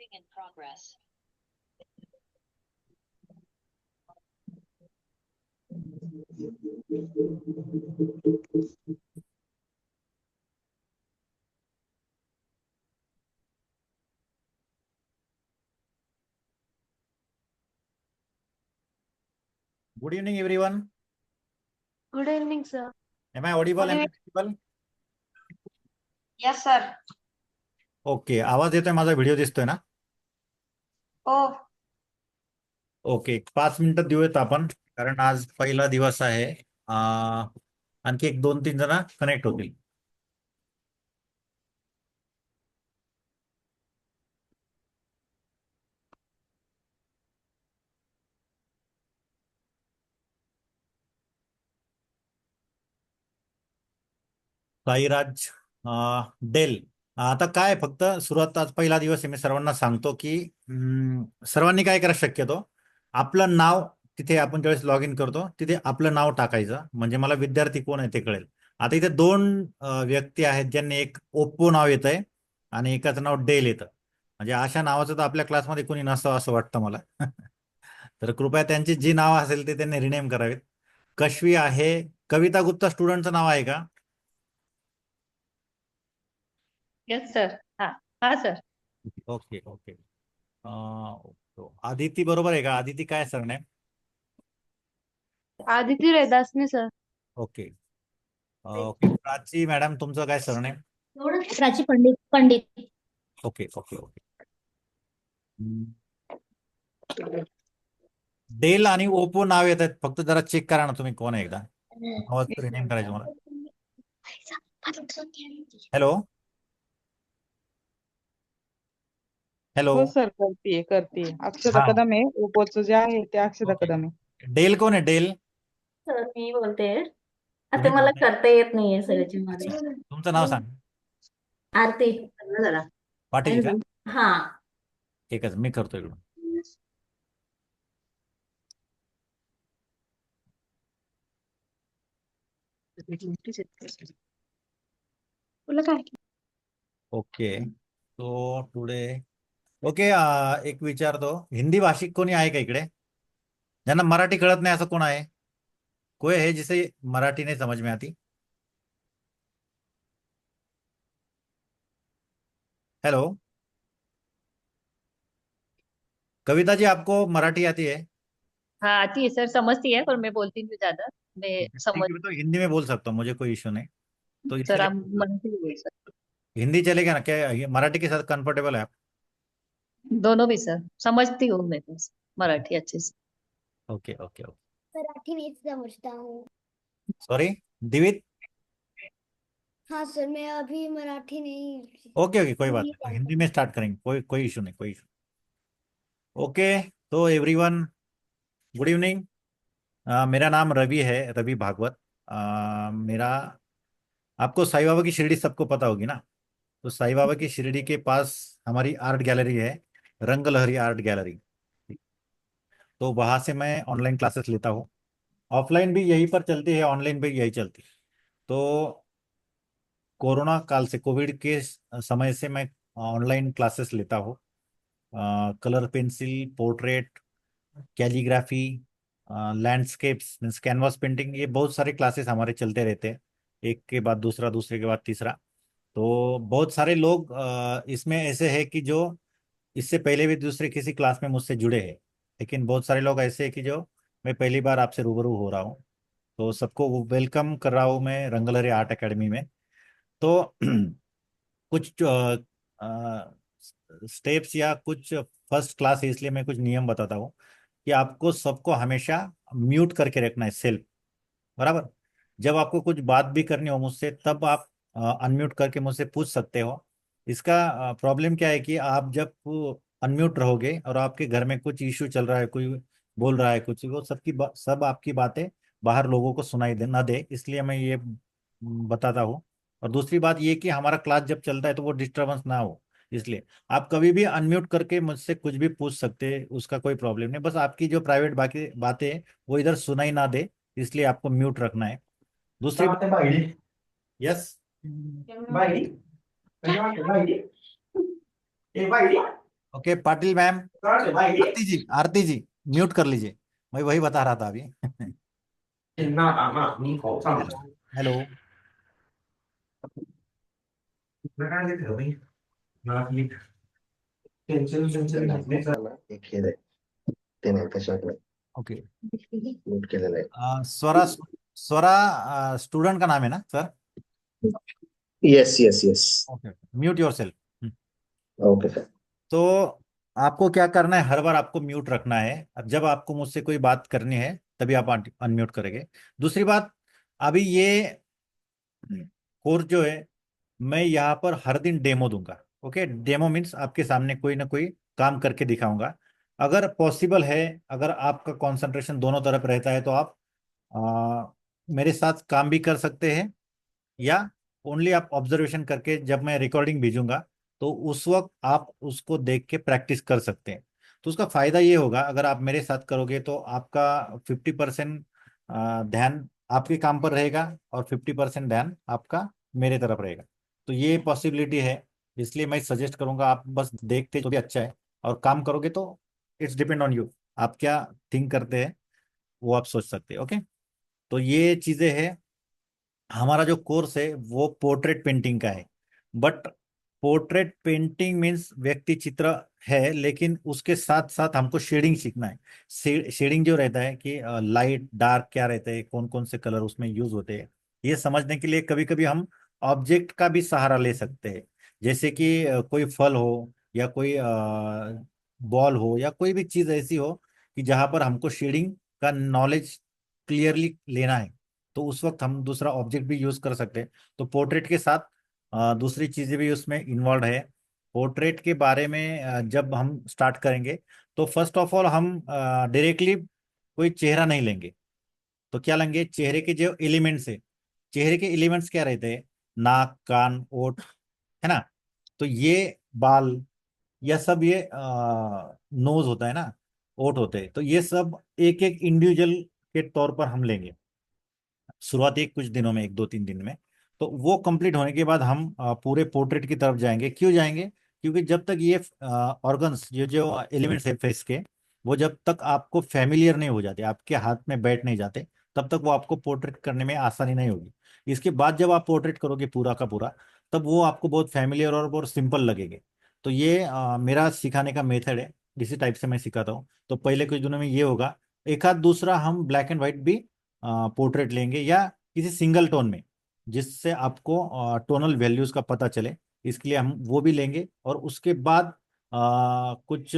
Good evening, everyone. Good evening, sir. Am I audible? Am I visible? Yes, sir. Okay, आवाज येतोय माझा? Video दिसतोय ना? हो. ओके, 5 मिनिटं देऊयात आपण, कारण आज पहिला दिवस आहे. आणखी एक 2-3 जण कनेक्ट होतील. साईराज डेल. आता काय, फक्त सुरुवात, आज पहिला दिवस आहे. मी सर्वांना सांगतो की सर्वांनी काय करा, शक्यतो आपलं नाव तिथे आपण ज्यावेळेस लॉग इन करतो तिथे आपलं नाव टाकायचं, म्हणजे मला विद्यार्थी कोण आहे ते कळेल. आता इथे 2 व्यक्ती आहेत ज्यांनी एक ओप्पो नाव येत आहे आणि एकाचं नाव डेल येतं. म्हणजे अशा नावाचं तर आपल्या क्लासमध्ये कोणी नसावं असं वाटतं मला. तर कृपया त्यांची जी नावं असेल ते त्यांनी रिनेम करावीत. कश्वी आहे, कविता गुप्ता स्टुडंटचं नाव आहे का? Yes, sir. हा सर. Okay okay. आदिती बरोबर आहे का? आदिती काय surname? Aditi Redasane, sir. Okay okay. Prachi madam, तुमचं काय surname? Prachi Pandit. Okay okay okay. Dell आणि ओप्पो नाव येत आहेत, फक्त जरा चेक करा ना तुम्ही कोण आहे, एकदा नावात रिनेम करायचं मला. Hello hello. हो सर, करते. अक्षता हा. कदम आहे. ओप्पोचं जे आहे ते अक्षता ओके. कदम आहे. डेल कोण आहे? डेल सर मी बोलते. आता तुम्ही मला बोलताय? करता येत नाहीये सर मध्ये. तुमचं नाव सांग. आरती. पाटील का? हा. एकच मी करतो इकडून. ओके, तो टुडे ओके. एक विचारतो, हिंदी भाषिक कोणी आहे का इकडे, ज्यांना मराठी कळत नाही, असं कोण आहे? कोई है जिसे मराठी नहीं समझ में आती? हेलो कविता जी, आपको मराठी आती है? हाँ, आती है सर, समझती है, पर मैं बोलती नहीं ज्यादा। मैं ठीक समझ है, मैं तो हिंदी में बोल सकता हूँ, मुझे कोई इश्यू नहीं। तो सर, इसके आप लिए मन से भी बोल सकते हिंदी चलेगा ना? क्या ये मराठी के साथ कंफर्टेबल है आप? हो। दोनों भी सर, समझती हूँ मैं तो मराठी अच्छे से। Okay okay okay. मराठी भी समझता हूँ। सॉरी दिवित. हाँ सर, मैं अभी मराठी नहीं। ओके ओके, कोई बात हिंदी नहीं, जानता हिंदी में स्टार्ट करेंगे, कोई कोई इशू नहीं, कोई इशू. ओके, तो एवरीवन, गुड इवनिंग. मेरा नाम रवि है, रवि भागवत. मेरा, आपको साईं बाबा की शिरडी सबको पता होगी ना? तो साईं बाबा की शिरडी के पास हमारी आर्ट गैलरी है, रंग लहरी आर्ट गैलरी. तो वहां से मैं ऑनलाइन क्लासेस लेता हूँ. ऑफलाइन भी यहीं पर चलती है, ऑनलाइन भी यही चलती है. तो कोरोना काल से, कोविड के समय से मैं ऑनलाइन क्लासेस लेता हूँ. Colour pencil, portrait, calligraphy, landscapes means canvas painting, ये बहुत सारे क्लासेस हमारे चलते रहते हैं, एक के बाद दूसरा, दूसरे के बाद तीसरा. तो बहुत सारे लोग इसमें ऐसे हैं कि जो इससे पहले भी दूसरे किसी क्लास में मुझसे जुड़े हैं, लेकिन बहुत सारे लोग ऐसे हैं कि जो मैं पहली बार आपसे रूबरू हो रहा हूँ. तो सबको वेलकम कर रहा हूँ मैं रंगलहरी आर्ट एकेडमी में. तो कुछ स्टेप्स या कुछ फर्स्ट क्लास है, इसलिए मैं कुछ नियम बताता हूँ कि आपको सबको हमेशा म्यूट करके रखना है, सेल्फ, बराबर. जब आपको कुछ बात भी करनी हो मुझसे, तब आप अनम्यूट करके मुझसे पूछ सकते हो. इसका प्रॉब्लम क्या है कि आप जब अनम्यूट रहोगे और आपके घर में कुछ इश्यू चल रहा है, कोई बोल रहा है कुछ, वो सब आपकी बातें बाहर लोगों को सुनाई दे ना दे, इसलिए मैं ये बताता हूँ. और दूसरी बात ये कि हमारा क्लास जब चलता है तो वो डिस्टरबेंस ना हो, इसलिए आप कभी भी अनम्यूट करके मुझसे कुछ भी पूछ सकते हैं, उसका कोई प्रॉब्लम नहीं. बस आपकी जो प्राइवेट बाकी बातें हैं वो इधर सुनाई ना दे, इसलिए आपको म्यूट रखना है. दूसरी बात, यस ओके पाटिल मैम, आरती जी म्यूट कर लीजिए। मैं वही बता रहा था अभी। เป็นหน้าตามากมีของสั่ง हेलो। แล้วก็เดี๋ยวไปนาทีเป็นเช่น नाही एक हे आहे ते नाही त्याच्याकडे ओके। नोट केलेलं आहे स्वरा, स्वरा स्टूडेंट का नाम है ना sir? Yes yes yes okay, mute your self. Okay sir तो आपको क्या करना है, हर बार आपको म्यूट रखना है। अब जब आपको मुझसे कोई बात करनी है तभी आप अनम्यूट करेंगे। दूसरी बात, अभी ये कोर्स जो है मैं यहाँ पर हर दिन डेमो दूंगा। ओके, डेमो मीन्स आपके सामने कोई ना कोई काम करके दिखाऊंगा। अगर पॉसिबल है, अगर आपका कंसंट्रेशन दोनों तरफ रहता है तो आप मेरे साथ काम भी कर सकते हैं, या ओनली आप ऑब्जर्वेशन करके जब मैं रिकॉर्डिंग भेजूंगा तो उस वक्त आप उसको देख के प्रैक्टिस कर सकते हैं। तो उसका फायदा ये होगा, अगर आप मेरे साथ करोगे तो आपका 50% ध्यान आपके काम पर रहेगा और 50% ध्यान आपका मेरे तरफ रहेगा। तो ये पॉसिबिलिटी है, इसलिए मैं सजेस्ट करूंगा आप बस देखते तो भी अच्छा है, और काम करोगे तो इट्स डिपेंड ऑन यू, आप क्या थिंक करते हैं वो आप सोच सकते हैं। ओके, तो ये चीजें हैं। हमारा जो कोर्स है वो पोर्ट्रेट पेंटिंग का है, बट पोर्ट्रेट पेंटिंग मीन्स व्यक्ति चित्र है, लेकिन उसके साथ साथ हमको शेडिंग सीखना है। शेडिंग जो रहता है कि लाइट डार्क क्या रहता है, कौन कौन से कलर उसमें यूज होते हैं, ये समझने के लिए कभी कभी हम ऑब्जेक्ट का भी सहारा ले सकते हैं। जैसे कि कोई फल हो, या कोई बॉल हो, या कोई भी चीज ऐसी हो कि जहां पर हमको शेडिंग का नॉलेज क्लियरली लेना है, तो उस वक्त हम दूसरा ऑब्जेक्ट भी यूज कर सकते हैं। तो पोर्ट्रेट के साथ दूसरी चीजें भी उसमें इन्वॉल्व है। पोर्ट्रेट के बारे में जब हम स्टार्ट करेंगे तो फर्स्ट ऑफ ऑल हम डायरेक्टली कोई चेहरा नहीं लेंगे। तो क्या लेंगे, चेहरे के जो एलिमेंट्स है, चेहरे के एलिमेंट्स क्या रहते हैं, नाक कान ओठ, है ना। तो ये बाल, यह सब, ये नोज होता है ना, ओठ होते हैं, तो ये सब एक एक इंडिविजुअल के तौर पर हम लेंगे शुरुआती कुछ दिनों में, 1 2 3 दिन में। तो वो कंप्लीट होने के बाद हम पूरे पोर्ट्रेट की तरफ जाएंगे। क्यों जाएंगे, क्योंकि जब तक ये ऑर्गन्स, ये जो एलिमेंट्स है फेस के, वो जब तक आपको फैमिलियर नहीं हो जाते, आपके हाथ में बैठ नहीं जाते, तब तक वो आपको पोर्ट्रेट करने में आसानी नहीं होगी। इसके बाद जब आप पोर्ट्रेट करोगे पूरा का पूरा, तब वो आपको बहुत फैमिलियर और बहुत सिंपल लगेंगे। तो ये मेरा सिखाने का मेथड है, इसी टाइप से मैं सिखाता हूँ। तो पहले कुछ दिनों में ये होगा, एक आध दूसरा हम ब्लैक एंड व्हाइट भी पोर्ट्रेट लेंगे, या किसी सिंगल टोन में, जिससे आपको टोनल वैल्यूज का पता चले, इसके लिए हम वो भी लेंगे। और उसके बाद कुछ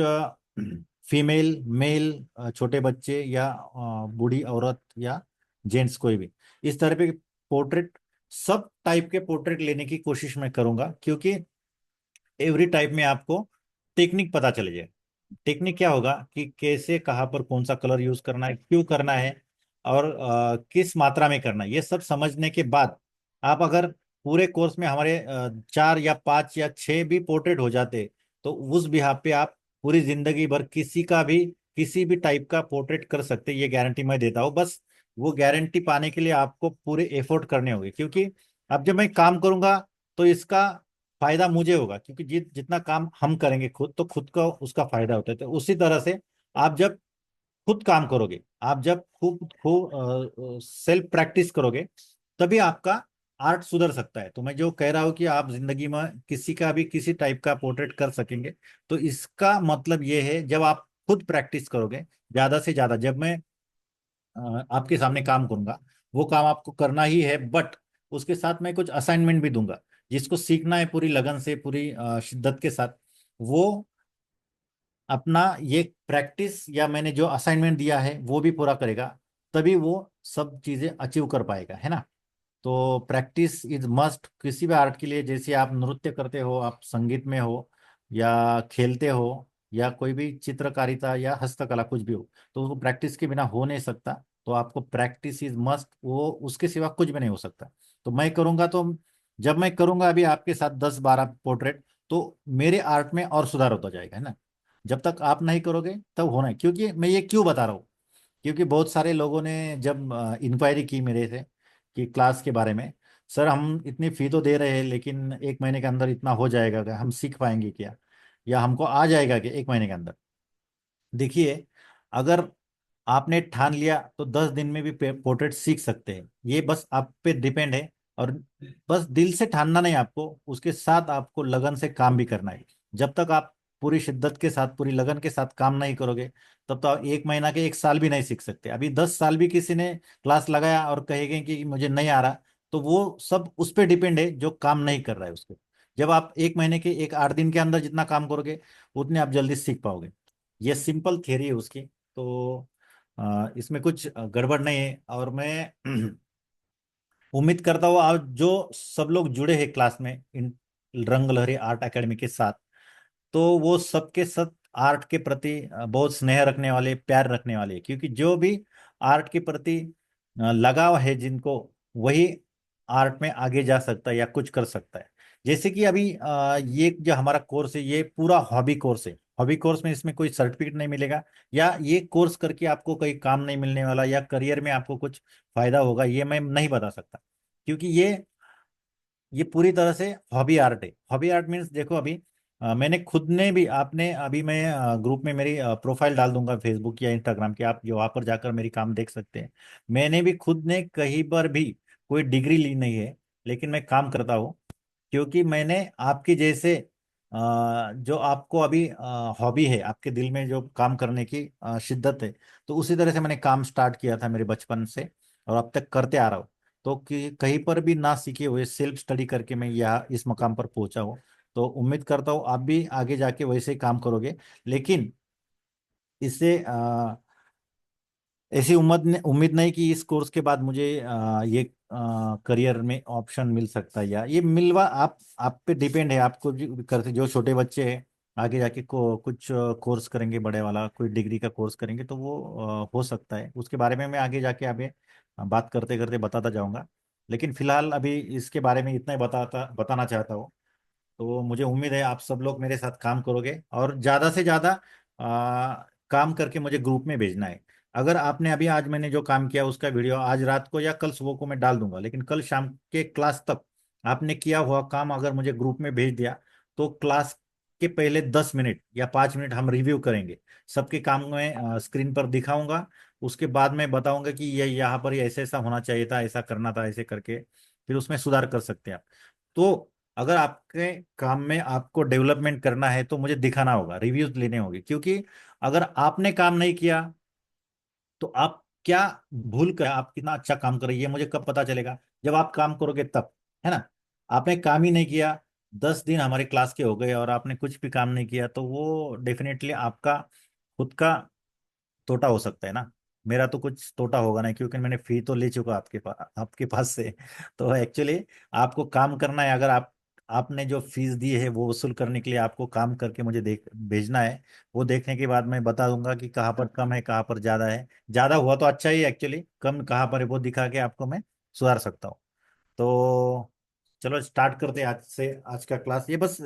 फीमेल मेल, छोटे बच्चे, या बूढ़ी औरत, या जेंट्स, कोई भी इस तरह के पोर्ट्रेट, सब टाइप के पोर्ट्रेट लेने की कोशिश मैं करूंगा, क्योंकि एवरी टाइप में आपको टेक्निक पता चले जाए। टेक्निक क्या होगा कि कैसे, कहाँ पर कौन सा कलर यूज करना है, क्यों करना है, और किस मात्रा में करना है, ये सब समझने के बाद आप अगर पूरे कोर्स में हमारे 4 या 5 या 6 भी पोर्ट्रेट हो जाते, तो उस बिहाफ पे आप पूरी जिंदगी भर किसी भी टाइप का पोर्ट्रेट कर सकते, ये गारंटी मैं देता हूँ। बस वो गारंटी पाने के लिए आपको पूरे एफर्ट करने होंगे, क्योंकि अब जब मैं काम करूंगा तो इसका फायदा मुझे होगा, क्योंकि जितना काम हम करेंगे खुद, तो खुद का उसका फायदा होता है। तो उसी तरह से आप जब खुद काम करोगे, आप जब खूब खूब सेल्फ प्रैक्टिस करोगे, तभी आपका आर्ट सुधर सकता है। तो मैं जो कह रहा हूँ कि आप जिंदगी में किसी का भी किसी टाइप का पोर्ट्रेट कर सकेंगे, तो इसका मतलब ये है, जब आप खुद प्रैक्टिस करोगे ज्यादा से ज्यादा, जब मैं आपके सामने काम करूंगा, वो काम आपको करना ही है, बट उसके साथ मैं कुछ असाइनमेंट भी दूंगा, जिसको सीखना है पूरी लगन से, पूरी शिद्दत के साथ। वो अपना ये प्रैक्टिस, या मैंने जो असाइनमेंट दिया है वो भी पूरा करेगा, तभी वो सब चीजें अचीव कर पाएगा, है ना। तो प्रैक्टिस इज मस्ट किसी भी आर्ट के लिए। जैसे आप नृत्य करते हो, आप संगीत में हो, या खेलते हो, या कोई भी चित्रकारिता या हस्तकला कुछ भी हो, तो उसको प्रैक्टिस के बिना हो नहीं सकता। तो आपको प्रैक्टिस इज मस्ट, वो उसके सिवा कुछ भी नहीं हो सकता। तो मैं करूंगा, तो जब मैं करूंगा अभी आपके साथ 10 12 पोर्ट्रेट, तो मेरे आर्ट में और सुधार होता जाएगा, है ना। जब तक आप नहीं करोगे तब होना है। क्योंकि मैं ये क्यों बता रहा हूँ, क्योंकि बहुत सारे लोगों ने जब इंक्वायरी की मेरे से कि क्लास के बारे में, सर हम इतनी फी तो दे रहे हैं, लेकिन 1 महीने के अंदर इतना हो जाएगा क्या, हम सीख पाएंगे क्या, या हमको आ जाएगा कि 1 महीने के अंदर? देखिए, अगर आपने ठान लिया तो 10 दिन में भी पोर्ट्रेट सीख सकते हैं, ये बस आप पे डिपेंड है। और बस दिल से ठानना नहीं आपको, उसके साथ आपको लगन से काम भी करना है। जब तक आप पूरी शिद्दत के साथ, पूरी लगन के साथ काम नहीं करोगे, तब तो आप 1 महीना के 1 साल भी नहीं सीख सकते। अभी 10 साल भी किसी ने क्लास लगाया और कहेंगे कि मुझे नहीं आ रहा, तो वो सब उस पर डिपेंड है जो काम नहीं कर रहा है उसको। जब आप 1 महीने के 8 दिन के अंदर जितना काम करोगे, उतने आप जल्दी सीख पाओगे। ये सिंपल थियरी है उसकी। तो इसमें कुछ गड़बड़ नहीं है। और मैं उम्मीद करता हूँ आप जो सब लोग जुड़े हैं क्लास में इन रंग लहरी आर्ट एकेडमी के साथ, तो वो सबके सब आर्ट के प्रति बहुत स्नेह रखने वाले, प्यार रखने वाले हैं। क्योंकि जो भी आर्ट के प्रति लगाव है जिनको, वही आर्ट में आगे जा सकता है या कुछ कर सकता है। जैसे कि अभी ये जो हमारा कोर्स है, ये पूरा हॉबी कोर्स है। हॉबी कोर्स में इसमें कोई सर्टिफिकेट नहीं मिलेगा, या ये कोर्स करके आपको कोई काम नहीं मिलने वाला, या करियर में आपको कुछ फायदा होगा, ये मैं नहीं बता सकता। क्योंकि ये पूरी तरह से हॉबी आर्ट है। हॉबी आर्ट मीन्स देखो, अभी मैंने खुद ने भी, आपने अभी मैं ग्रुप में मेरी प्रोफाइल डाल दूंगा फेसबुक या इंस्टाग्राम की, आप जो वहाँ पर जाकर मेरी काम देख सकते हैं। मैंने भी खुद ने कहीं पर भी कोई डिग्री ली नहीं है, लेकिन मैं काम करता हूँ। क्योंकि मैंने आपकी जैसे जो आपको अभी हॉबी है, आपके दिल में जो काम करने की शिद्दत है, तो उसी तरह से मैंने काम स्टार्ट किया था मेरे बचपन से, और अब तक करते आ रहा हूँ। तो कि कहीं पर भी ना सीखे हुए सेल्फ स्टडी करके मैं यहाँ इस मकाम पर पहुंचा हूँ। तो उम्मीद करता हूँ आप भी आगे जाके वैसे ही काम करोगे। लेकिन इससे ऐसी उम्मीद नहीं कि इस कोर्स के बाद मुझे ये करियर में ऑप्शन मिल सकता है, या ये मिलवा आप पे डिपेंड है। आपको जो करते, जो छोटे बच्चे हैं आगे जाके कुछ कोर्स करेंगे, बड़े वाला कोई डिग्री का कोर्स करेंगे, तो वो हो सकता है। उसके बारे में मैं आगे जाके अभी बात करते करते बताता जाऊंगा। लेकिन फिलहाल अभी इसके बारे में इतना ही बताना चाहता हूँ। तो मुझे उम्मीद है आप सब लोग मेरे साथ काम करोगे, और ज़्यादा से ज़्यादा काम करके मुझे ग्रुप में भेजना है। अगर आपने अभी, आज मैंने जो काम किया उसका वीडियो आज रात को या कल सुबह को मैं डाल दूंगा, लेकिन कल शाम के क्लास तक आपने किया हुआ काम अगर मुझे ग्रुप में भेज दिया, तो क्लास के पहले 10 मिनट या 5 मिनट हम रिव्यू करेंगे। सबके काम में स्क्रीन पर दिखाऊंगा। उसके बाद मैं बताऊंगा कि ये यहाँ पर ऐसा ऐसा होना चाहिए था, ऐसा करना था, ऐसे करके फिर उसमें सुधार कर सकते हैं आप। तो अगर आपके काम में आपको डेवलपमेंट करना है, तो मुझे दिखाना होगा, रिव्यूज लेने होंगे। क्योंकि अगर आपने काम नहीं किया, तो आप क्या भूल कर आप कितना अच्छा काम कर रही है, मुझे कब पता चलेगा? जब आप काम करोगे तब, है ना? आपने काम ही नहीं किया, 10 दिन हमारे क्लास के हो गए और आपने कुछ भी काम नहीं किया, तो वो डेफिनेटली आपका खुद का तोटा हो सकता है ना। मेरा तो कुछ तोटा होगा नहीं, क्योंकि मैंने फी तो ले चुका आपके पास से। तो एक्चुअली आपको काम करना है। अगर आपने जो फीस दी है वो वसूल करने के लिए आपको काम करके मुझे भेजना है। वो देखने के बाद मैं बता दूंगा कि कहाँ पर कम है, कहाँ पर ज्यादा है। ज्यादा हुआ तो अच्छा ही, एक्चुअली कम कहाँ पर है वो दिखा के आपको मैं सुधार सकता हूँ। तो चलो स्टार्ट करते हैं आज से। आज का क्लास ये बस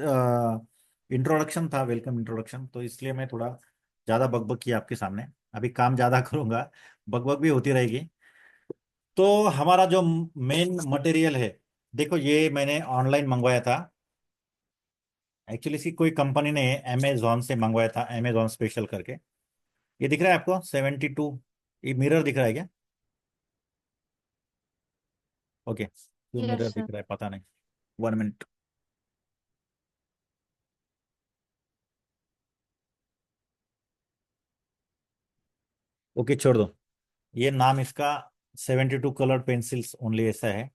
इंट्रोडक्शन था, वेलकम इंट्रोडक्शन। तो इसलिए मैं थोड़ा ज्यादा बकबक किया आपके सामने। अभी काम ज्यादा करूंगा, बकबक भी होती रहेगी। तो हमारा जो मेन मटेरियल है, देखो ये मैंने ऑनलाइन मंगवाया था। एक्चुअली इसकी कोई कंपनी ने, अमेजोन से मंगवाया था, अमेजोन स्पेशल करके। ये दिख रहा है आपको 72? ये मिरर दिख रहा है क्या? ओके, क्यों मिरर यस दिख सर। रहा है पता नहीं। 1 मिनट। ओके, छोड़ दो। ये नाम इसका 72 कलर पेंसिल्स ओनली ऐसा है,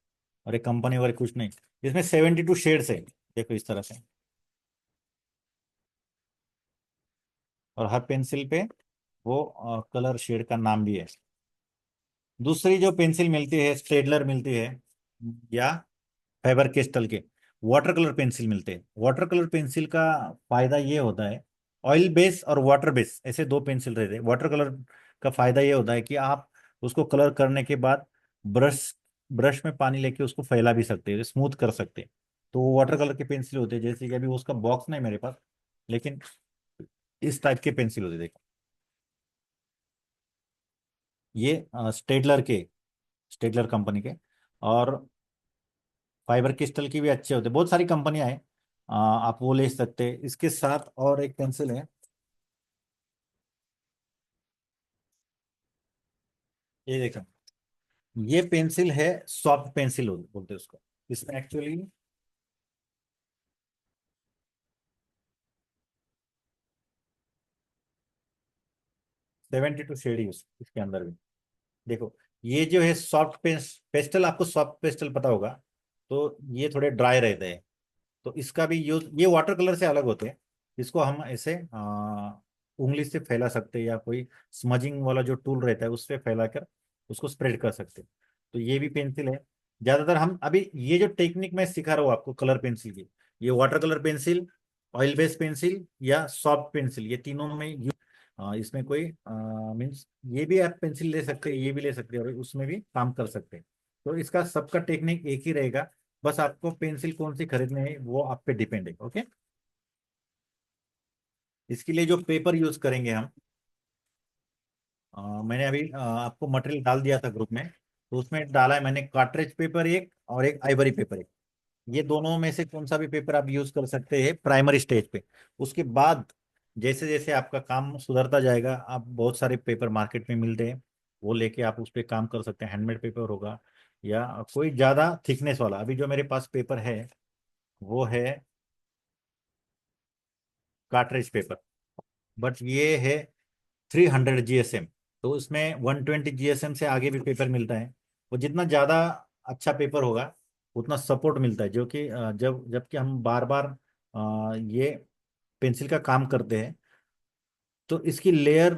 और ये कंपनी वगैरह कुछ नहीं। इसमें 72 शेड्स है, देखो इस तरह से। और हर पेंसिल पे वो कलर शेड का नाम भी है। दूसरी जो पेंसिल मिलती है, स्टेडलर मिलती है, या फाइबर क्रिस्टल के वाटर कलर पेंसिल मिलते हैं। वाटर कलर पेंसिल का फायदा ये होता है, ऑयल बेस और वाटर बेस ऐसे दो पेंसिल रहते हैं। वाटर कलर का फायदा ये होता है कि आप उसको कलर करने के बाद ब्रश ब्रश में पानी लेके उसको फैला भी सकते हैं, स्मूथ कर सकते हैं। तो वो वाटर कलर के पेंसिल होते हैं। जैसे कि अभी उसका बॉक्स नहीं मेरे पास, लेकिन इस टाइप के पेंसिल होते हैं, देखो। ये स्टेडलर कंपनी के। और फाइबर क्रिस्टल की भी अच्छे होते हैं, बहुत सारी कंपनियां हैं। आप वो ले सकते हैं। इसके साथ और एक पेंसिल है, ये देखो। ये पेंसिल है, सॉफ्ट पेंसिल बोलते हैं उसको। इसमें एक्चुअली 72 शेड ही इसके अंदर भी। देखो, ये जो है सॉफ्ट पेस्टल, आपको सॉफ्ट पेस्टल पता होगा, तो ये थोड़े ड्राई रहते हैं। तो इसका भी यूज, ये वाटर कलर से अलग होते हैं। इसको हम ऐसे उंगली से फैला सकते हैं, या कोई स्मजिंग वाला जो टूल रहता है उससे फैलाकर उसको स्प्रेड कर सकते हैं। तो ये भी पेंसिल है। ज्यादातर हम अभी ये जो टेक्निक मैं सिखा रहा हूँ आपको कलर पेंसिल की, ये water colour pencil, oil based pencil या सॉफ्ट पेंसिल, ये तीनों में इसमें कोई मीन्स ये भी आप पेंसिल ले सकते हैं, ये भी ले सकते हैं, और उसमें भी काम कर सकते हैं। तो इसका सबका टेक्निक एक ही रहेगा। बस आपको पेंसिल कौन सी खरीदनी है वो आप पे डिपेंड है। ओके, इसके लिए जो पेपर यूज करेंगे हम, मैंने अभी आपको मटेरियल डाल दिया था ग्रुप में, तो उसमें डाला है मैंने कार्ट्रेज पेपर एक और एक आइवरी पेपर एक। ये दोनों में से कौन सा भी पेपर आप यूज कर सकते हैं प्राइमरी स्टेज पे। उसके बाद जैसे जैसे आपका काम सुधरता जाएगा, आप बहुत सारे पेपर मार्केट में मिलते हैं, वो लेके आप उस पर काम कर सकते हैं। हैंडमेड पेपर होगा या कोई ज्यादा थिकनेस वाला। अभी जो मेरे पास पेपर है वो है कार्ट्रेज पेपर, बट ये है 300 GSM। तो उसमें 120 GSM से आगे भी पेपर मिलता है। वो जितना ज़्यादा अच्छा पेपर होगा उतना सपोर्ट मिलता है, जो कि जबकि हम बार बार ये पेंसिल का काम करते हैं तो इसकी लेयर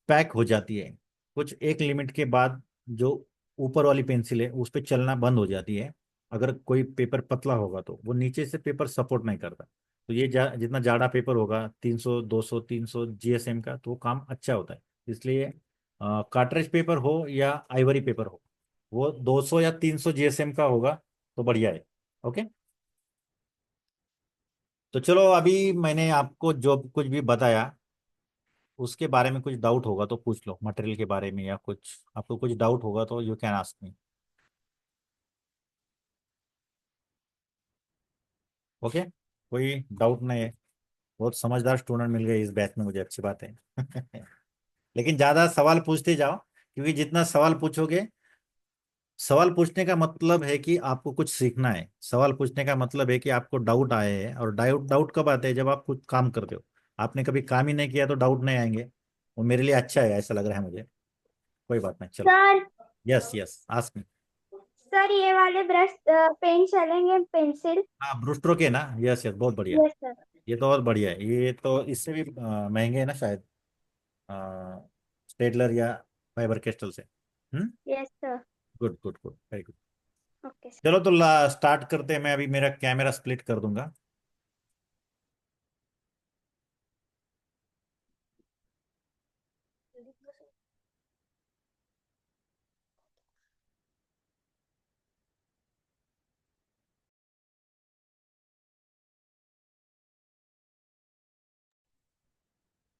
पैक हो जाती है। कुछ एक लिमिट के बाद जो ऊपर वाली पेंसिल है उस पर चलना बंद हो जाती है। अगर कोई पेपर पतला होगा तो वो नीचे से पेपर सपोर्ट नहीं करता। तो ये जितना जाड़ा पेपर होगा, 300 200 300 GSM का, तो वो काम अच्छा होता है। इसलिए कार्ट्रेज पेपर हो या आइवरी पेपर हो, वो 200 या 300 GSM का होगा तो बढ़िया है। ओके, तो चलो, अभी मैंने आपको जो कुछ भी बताया उसके बारे में कुछ डाउट होगा तो पूछ लो, मटेरियल के बारे में, या कुछ आपको कुछ डाउट होगा तो you can ask me. Okay, कोई डाउट नहीं है। बहुत समझदार स्टूडेंट मिल गए इस बैच में मुझे, अच्छी बात है। लेकिन ज्यादा सवाल पूछते जाओ, क्योंकि जितना सवाल पूछोगे, सवाल पूछने का मतलब है कि आपको कुछ सीखना है। सवाल पूछने का मतलब है कि आपको डाउट आए हैं, और डाउट डाउट कब आते हैं, जब आप कुछ काम करते हो। आपने कभी काम ही नहीं किया तो डाउट नहीं आएंगे। वो मेरे लिए अच्छा है, ऐसा लग रहा है मुझे। कोई बात नहीं, चलो। Sir yes yes, ask me. Sir ये वाले ब्रश पेन चलेंगे पेंसिल? हाँ, ब्रूस्ट्रो के ना, यस यस, बहुत बढ़िया। Yes sir. ये तो और बढ़िया है। ये तो इससे भी महंगे है ना शायद, स्टेडलर या फाइबर क्रिस्टल से। Yes sir. Good good good, very good. Okay sir. चलो तो स्टार्ट करते हैं। मैं अभी मेरा कैमरा स्प्लिट कर दूंगा।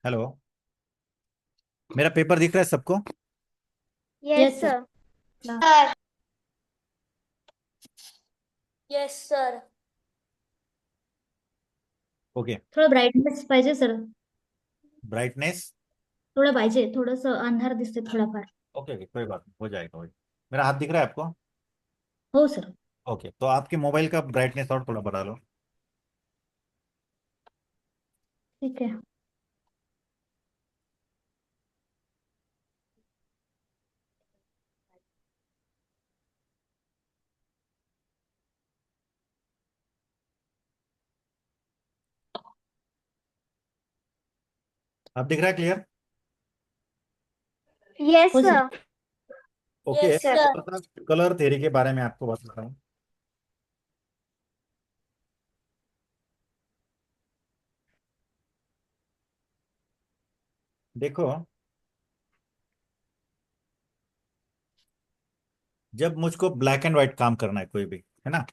हेलो, मेरा पेपर दिख रहा है सबको? Yes yes sir. Sir. Sir yes sir. Okay, थोडं ब्राईटनेस पाहिजे सर. ब्राइटनेस। थोडं पाहिजे, थोडंसं अंधार दिसते थोडाफार. ओके ओके, कोई बात नहीं, हो जाएगा मेरा हाथ दिख रहा है आपको? हो सर. ओके, तो आपके मोबाइल का ब्राइटनेस और थोड़ा बढ़ा लो। ठीक आहे. आप दिख रहा है क्लियर? यस हो sir. Sir. Okay, yes sir. Colour theory के बारे में आपको बताता हूँ। देखो, जब मुझको ब्लैक एंड व्हाइट काम करना है कोई भी, है ना,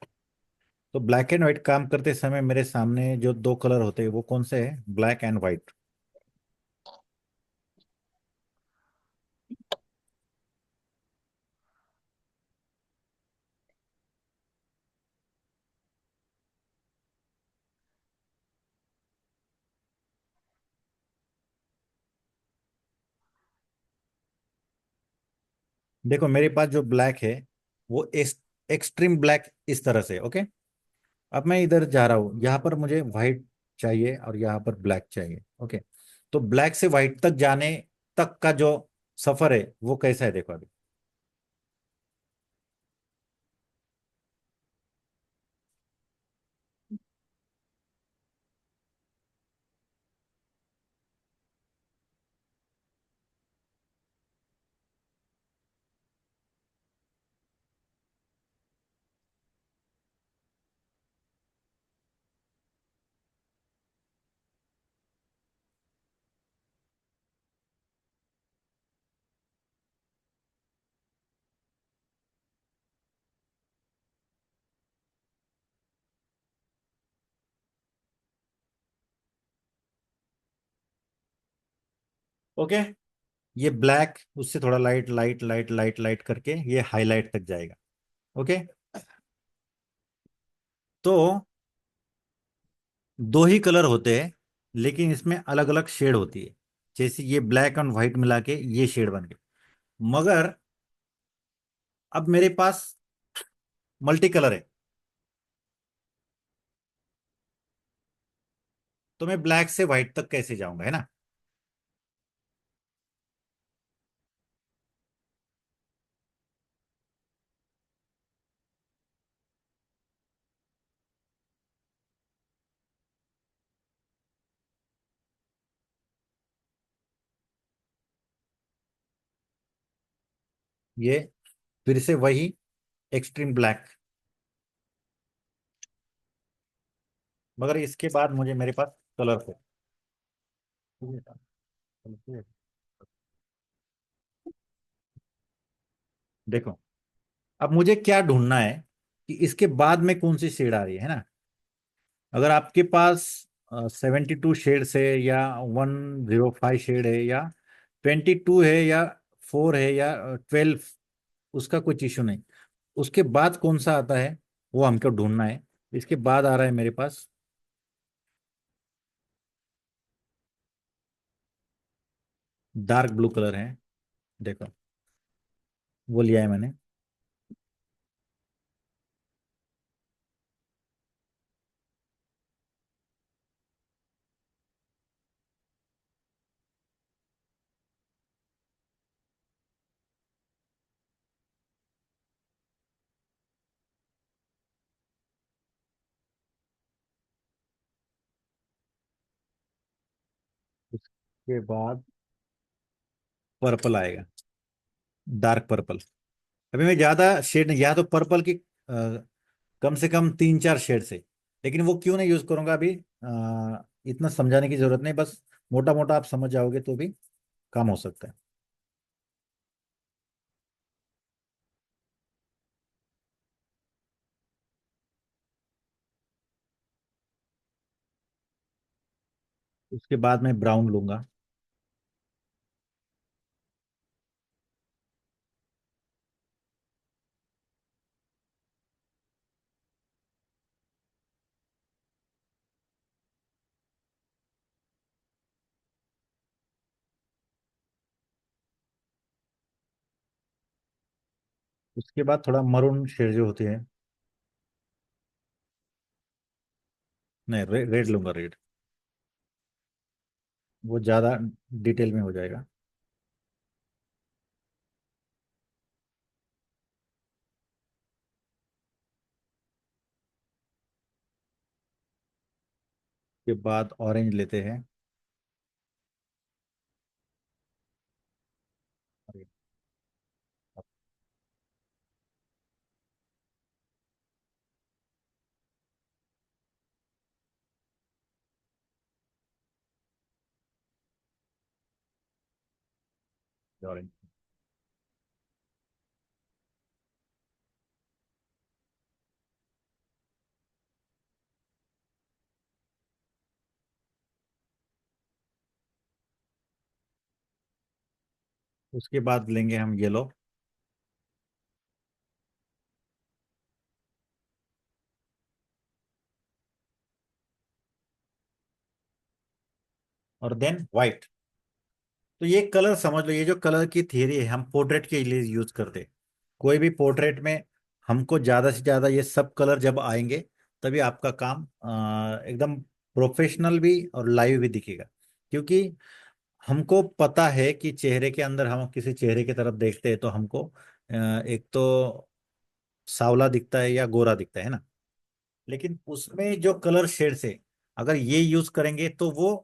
तो ब्लैक एंड व्हाइट काम करते समय मेरे सामने जो दो कलर होते हैं वो कौन से हैं? Black and white. देखो मेरे पास जो ब्लैक है वो एक्सट्रीम ब्लैक इस तरह से, ओके। अब मैं इधर जा रहा हूँ, यहाँ पर मुझे व्हाइट चाहिए और यहाँ पर ब्लैक चाहिए, ओके। तो ब्लैक से व्हाइट तक जाने तक का जो सफर है वो कैसा है, देखो अभी। ओके, ये ब्लैक उससे थोड़ा light light light light light करके ये हाईलाइट तक जाएगा, ओके। तो दो ही कलर होते हैं लेकिन इसमें अलग अलग शेड होती है। जैसे ये ब्लैक एंड व्हाइट मिला के ये शेड बन गए, मगर अब मेरे पास मल्टी कलर है, तो मैं ब्लैक से व्हाइट तक कैसे जाऊंगा, है ना। ये फिर से वही एक्सट्रीम ब्लैक, मगर इसके बाद मुझे मेरे पास कलरफुल, देखो अब मुझे क्या ढूंढना है कि इसके बाद में कौन सी शेड आ रही है ना। अगर आपके पास 72 शेड्स है या 105 शेड है या 22 है या 4 है या 12, उसका कोई इशू नहीं। उसके बाद कौन सा आता है वो हमको ढूंढना है। इसके बाद आ रहा है मेरे पास डार्क ब्लू कलर है, देखो वो लिया है मैंने। उसके बाद पर्पल आएगा, डार्क पर्पल। अभी मैं ज्यादा शेड नहीं, या तो पर्पल की कम से कम 3-4 शेड से, लेकिन वो क्यों नहीं यूज करूंगा अभी। इतना समझाने की जरूरत नहीं, बस मोटा मोटा आप समझ जाओगे तो भी काम हो सकता है। उसके बाद मैं ब्राउन लूंगा, उसके बाद थोड़ा मरून शेड जो होती है, नहीं रेड लूंगा, रेड वो ज्यादा डिटेल में हो जाएगा। उसके बाद ऑरेंज लेते हैं, ऑरेंज। उसके बाद लेंगे हम येलो, और देन व्हाइट। तो ये कलर समझ लो, ये जो कलर की थियरी है हम पोर्ट्रेट के लिए यूज करते हैं। कोई भी पोर्ट्रेट में हमको ज्यादा से ज्यादा ये सब कलर जब आएंगे तभी आपका काम एकदम प्रोफेशनल भी और लाइव भी दिखेगा। क्योंकि हमको पता है कि चेहरे के अंदर हम किसी चेहरे की तरफ देखते हैं तो हमको एक तो सांवला दिखता है या गोरा दिखता है ना। लेकिन उसमें जो कलर शेड्स है अगर ये यूज करेंगे तो वो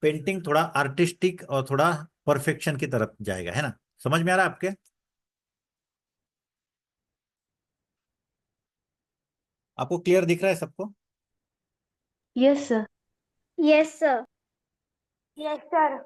पेंटिंग थोड़ा आर्टिस्टिक और थोड़ा परफेक्शन की तरफ जाएगा, है ना। समझ में आ रहा है आपके? आपको क्लियर दिख रहा है सबको? Yes sir. Yes sir. Yes sir.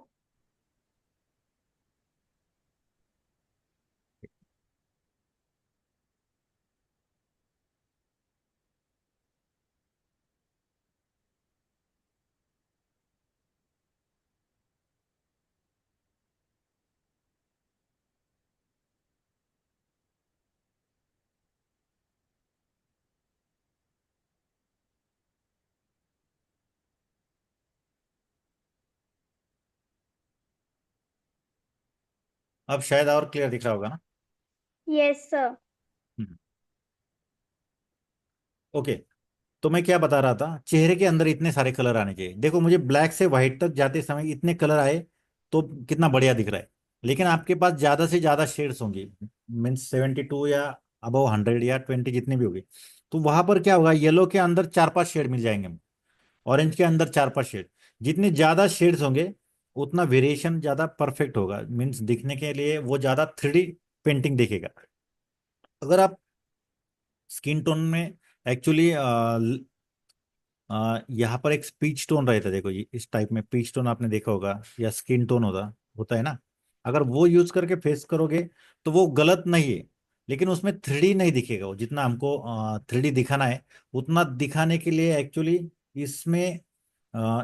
अब शायद और क्लियर दिख रहा होगा ना। Yes sir. हम्म। ओके। तो मैं क्या बता रहा था, चेहरे के अंदर इतने सारे कलर आने चाहिए। देखो मुझे ब्लैक से व्हाइट तक जाते समय इतने कलर आए तो कितना बढ़िया दिख रहा है। लेकिन आपके पास ज्यादा से ज्यादा शेड्स होंगी, मीन्स 72 या अबव 100 या 20 जितनी भी होगी, तो वहां पर क्या होगा, येलो के अंदर 4-5 शेड मिल जाएंगे, ऑरेंज के अंदर 4-5 शेड। जितने ज्यादा शेड्स होंगे उतना वेरिएशन ज्यादा परफेक्ट होगा, मीन्स दिखने के लिए वो ज्यादा 3D पेंटिंग दिखेगा। अगर आप स्किन टोन में एक्चुअली यहाँ पर एक पीच टोन रहता है, देखो ये इस टाइप में पीच टोन आपने देखा होगा, या स्किन टोन होता होता है ना। अगर वो यूज करके फेस करोगे तो वो गलत नहीं है, लेकिन उसमें 3D नहीं दिखेगा। वो जितना हमको 3D दिखाना है उतना दिखाने के लिए एक्चुअली इसमें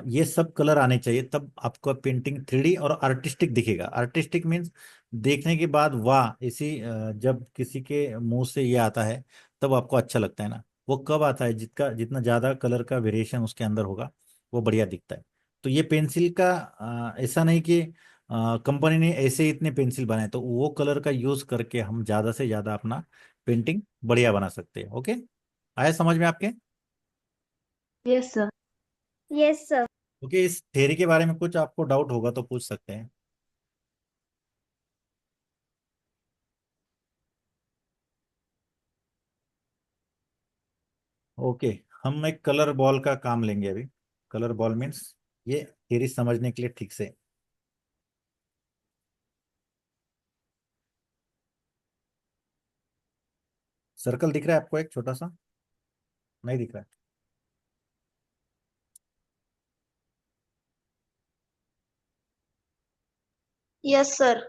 ये सब कलर आने चाहिए, तब आपका पेंटिंग 3D और आर्टिस्टिक दिखेगा। आर्टिस्टिक मीन्स देखने के बाद वाह, इसी जब किसी के मुंह से ये आता है तब आपको अच्छा लगता है ना। वो कब आता है, जितना जितना ज्यादा कलर का वेरिएशन उसके अंदर होगा वो बढ़िया दिखता है। तो ये पेंसिल का ऐसा नहीं कि कंपनी ने ऐसे ही इतने पेंसिल बनाए, तो वो कलर का यूज करके हम ज्यादा से ज्यादा अपना पेंटिंग बढ़िया बना सकते हैं। ओके, आया समझ में आपके? Yes sir. Yes sir. Okay, इस थ्योरी के बारे में कुछ आपको डाउट होगा तो पूछ सकते हैं। ओके, हम एक कलर बॉल का काम लेंगे अभी। कलर बॉल मीन्स ये थ्योरी समझने के लिए ठीक से। सर्कल दिख रहा है आपको एक छोटा सा? नहीं दिख रहा है? Yes sir.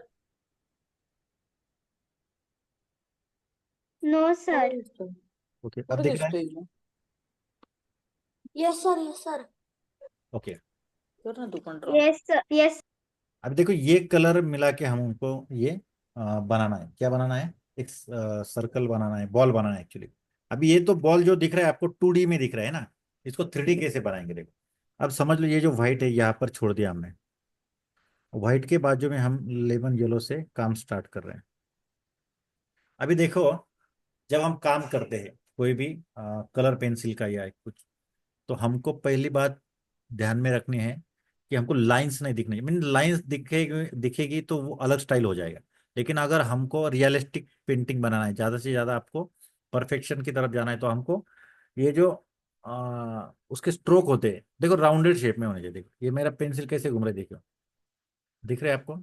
No sir. Okay, अब दिख रहा है? Yes sir. Yes sir. Okay. Yes sir. Yes. अब देखो ये कलर मिला के हम उनको ये बनाना है। क्या बनाना है? एक सर्कल बनाना है, बॉल बनाना है एक्चुअली। अभी ये तो बॉल जो दिख रहा है आपको 2D में दिख रहा है ना, इसको 3D कैसे बनाएंगे देखो। अब समझ लो, ये जो व्हाइट है यहाँ पर छोड़ दिया हमने, व्हाइट के बाजू में हम लेमन येलो से काम स्टार्ट कर रहे हैं। अभी देखो, जब हम काम करते हैं कोई भी कलर पेंसिल का या कुछ, तो हमको पहली बात ध्यान में रखनी है कि हमको लाइंस नहीं दिखनी। मीन लाइंस दिखेगी दिखेगी तो वो अलग स्टाइल हो जाएगा। लेकिन अगर हमको रियलिस्टिक पेंटिंग बनाना है, ज़्यादा से ज़्यादा आपको परफेक्शन की तरफ जाना है, तो हमको ये जो उसके स्ट्रोक होते हैं देखो राउंडेड शेप में होने चाहिए। देखो ये मेरा पेंसिल कैसे घूम रहा है, देखो दिख रहा है आपको?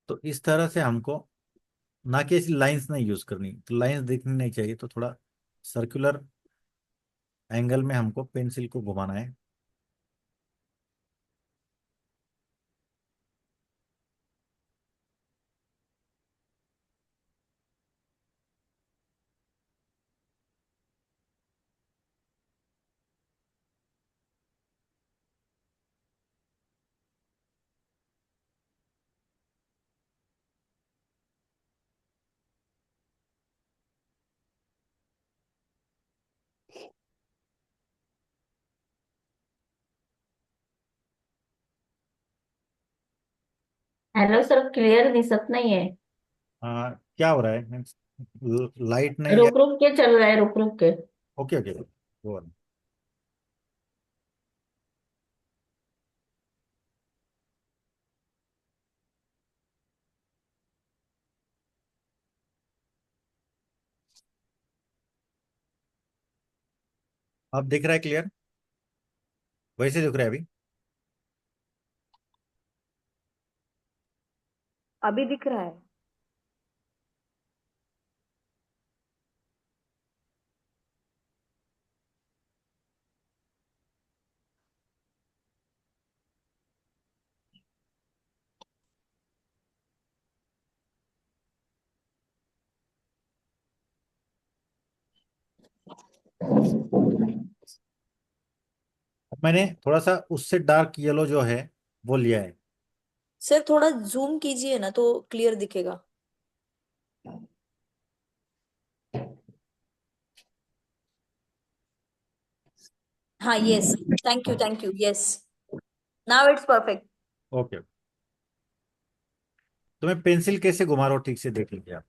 तो इस तरह से हमको ना कि ऐसी लाइंस नहीं यूज करनी, तो लाइंस दिखनी नहीं चाहिए, तो थोड़ा सर्कुलर एंगल में हमको पेंसिल को घुमाना है। हेलो सर, क्लियर दिसत नहीं है। क्या हो रहा है मीन्स लाइट नहीं है? रुक रुक के चल रहा है, रुक रुक के। Okay okay, go on. अब दिख रहा है क्लियर? वैसे दिख रहा है अभी? अभी दिख रहा है। अब मैंने थोड़ा सा उससे डार्क येलो जो है वो लिया है। सर थोड़ा जूम कीजिए ना तो क्लियर दिखेगा। हाँ, yes. Thank you, yes. Now it's perfect. Okay. तो मैं पेंसिल कैसे घुमा रहा हूँ ठीक से देख लीजिए आप।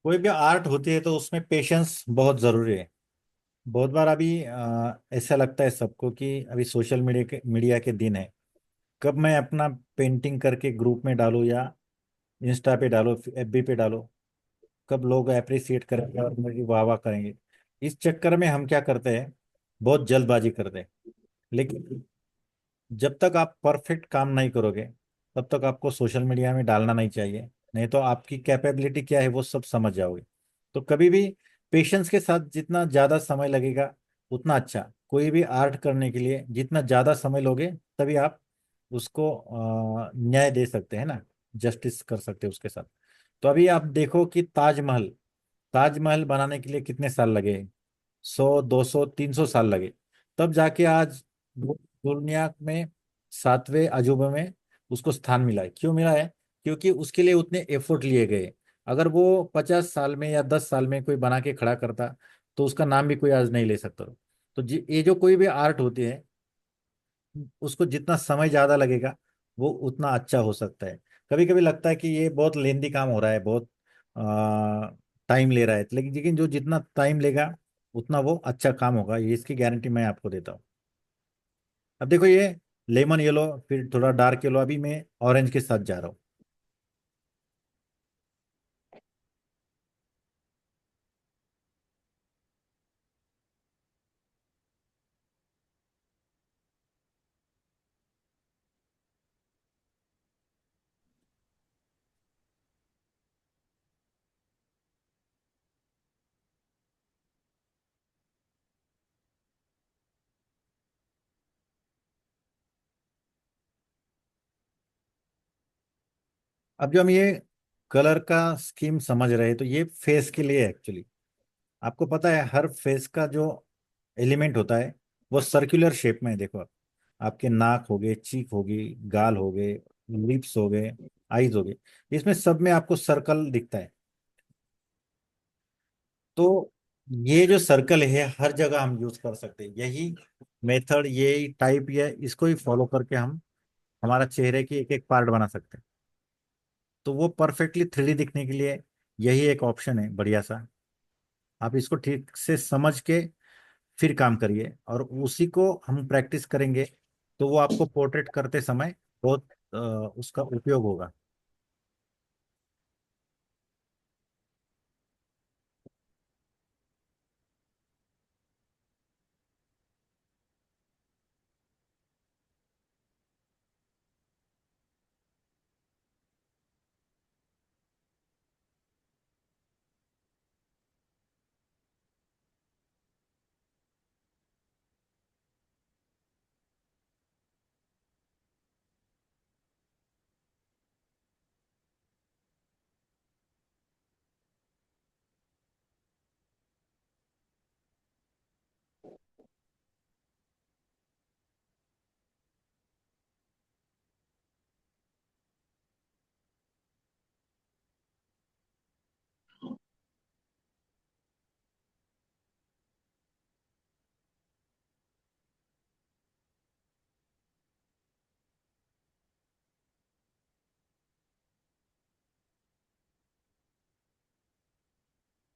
कोई भी आर्ट होती है तो उसमें पेशेंस बहुत जरूरी है। बहुत बार अभी ऐसा लगता है सबको कि अभी सोशल मीडिया के दिन है। कब मैं अपना पेंटिंग करके ग्रुप में डालूं या इंस्टा पे डालो, एफबी पे डालो, कब लोग अप्रिसिएट करेंगे और मेरी वाह वाह करेंगे। इस चक्कर में हम क्या करते हैं, बहुत जल्दबाजी करते हैं। लेकिन जब तक आप परफेक्ट काम नहीं करोगे तब तक आपको सोशल मीडिया में डालना नहीं चाहिए। नहीं तो आपकी कैपेबिलिटी क्या है वो सब समझ जाओगे। तो कभी भी पेशेंस के साथ जितना ज़्यादा समय लगेगा उतना अच्छा। कोई भी आर्ट करने के लिए जितना ज़्यादा समय लोगे तभी आप उसको न्याय दे सकते हैं ना, जस्टिस कर सकते हैं उसके साथ। तो अभी आप देखो कि ताजमहल, ताजमहल बनाने के लिए कितने साल लगे? 100 200 300 साल लगे। तब जाके आज दुनिया में 7वें अजूबे में उसको स्थान मिला है। क्यों मिला है? क्योंकि उसके लिए उतने एफर्ट लिए गए। अगर वो 50 साल में या 10 साल में कोई बना के खड़ा करता तो उसका नाम भी कोई आज नहीं ले सकता। तो ये जो कोई भी आर्ट होती है उसको जितना समय ज्यादा लगेगा वो उतना अच्छा हो सकता है। कभी कभी लगता है कि ये बहुत लेंदी काम हो रहा है, बहुत टाइम ले रहा है, लेकिन जो जितना टाइम लेगा उतना वो अच्छा काम होगा, ये इसकी गारंटी मैं आपको देता हूँ। अब देखो ये लेमन येलो, फिर थोड़ा डार्क येलो, अभी मैं ऑरेंज के साथ जा रहा हूँ। अब जो हम ये कलर का स्कीम समझ रहे हैं तो ये फेस के लिए एक्चुअली आपको पता है हर फेस का जो एलिमेंट होता है वो सर्कुलर शेप में है। देखो आप, आपके नाक हो गए, चीक होगी, गाल हो गए, लिप्स हो गए, आईज हो गए, इसमें सब में आपको सर्कल दिखता है। तो ये जो सर्कल है हर जगह हम यूज कर सकते हैं। यही मेथड, यही टाइप, ये इसको ही फॉलो करके हम हमारा चेहरे की एक एक पार्ट बना सकते हैं। तो वो परफेक्टली 3D दिखने के लिए यही एक ऑप्शन है बढ़िया सा। आप इसको ठीक से समझ के फिर काम करिए और उसी को हम प्रैक्टिस करेंगे तो वो आपको पोर्ट्रेट करते समय बहुत उसका उपयोग होगा।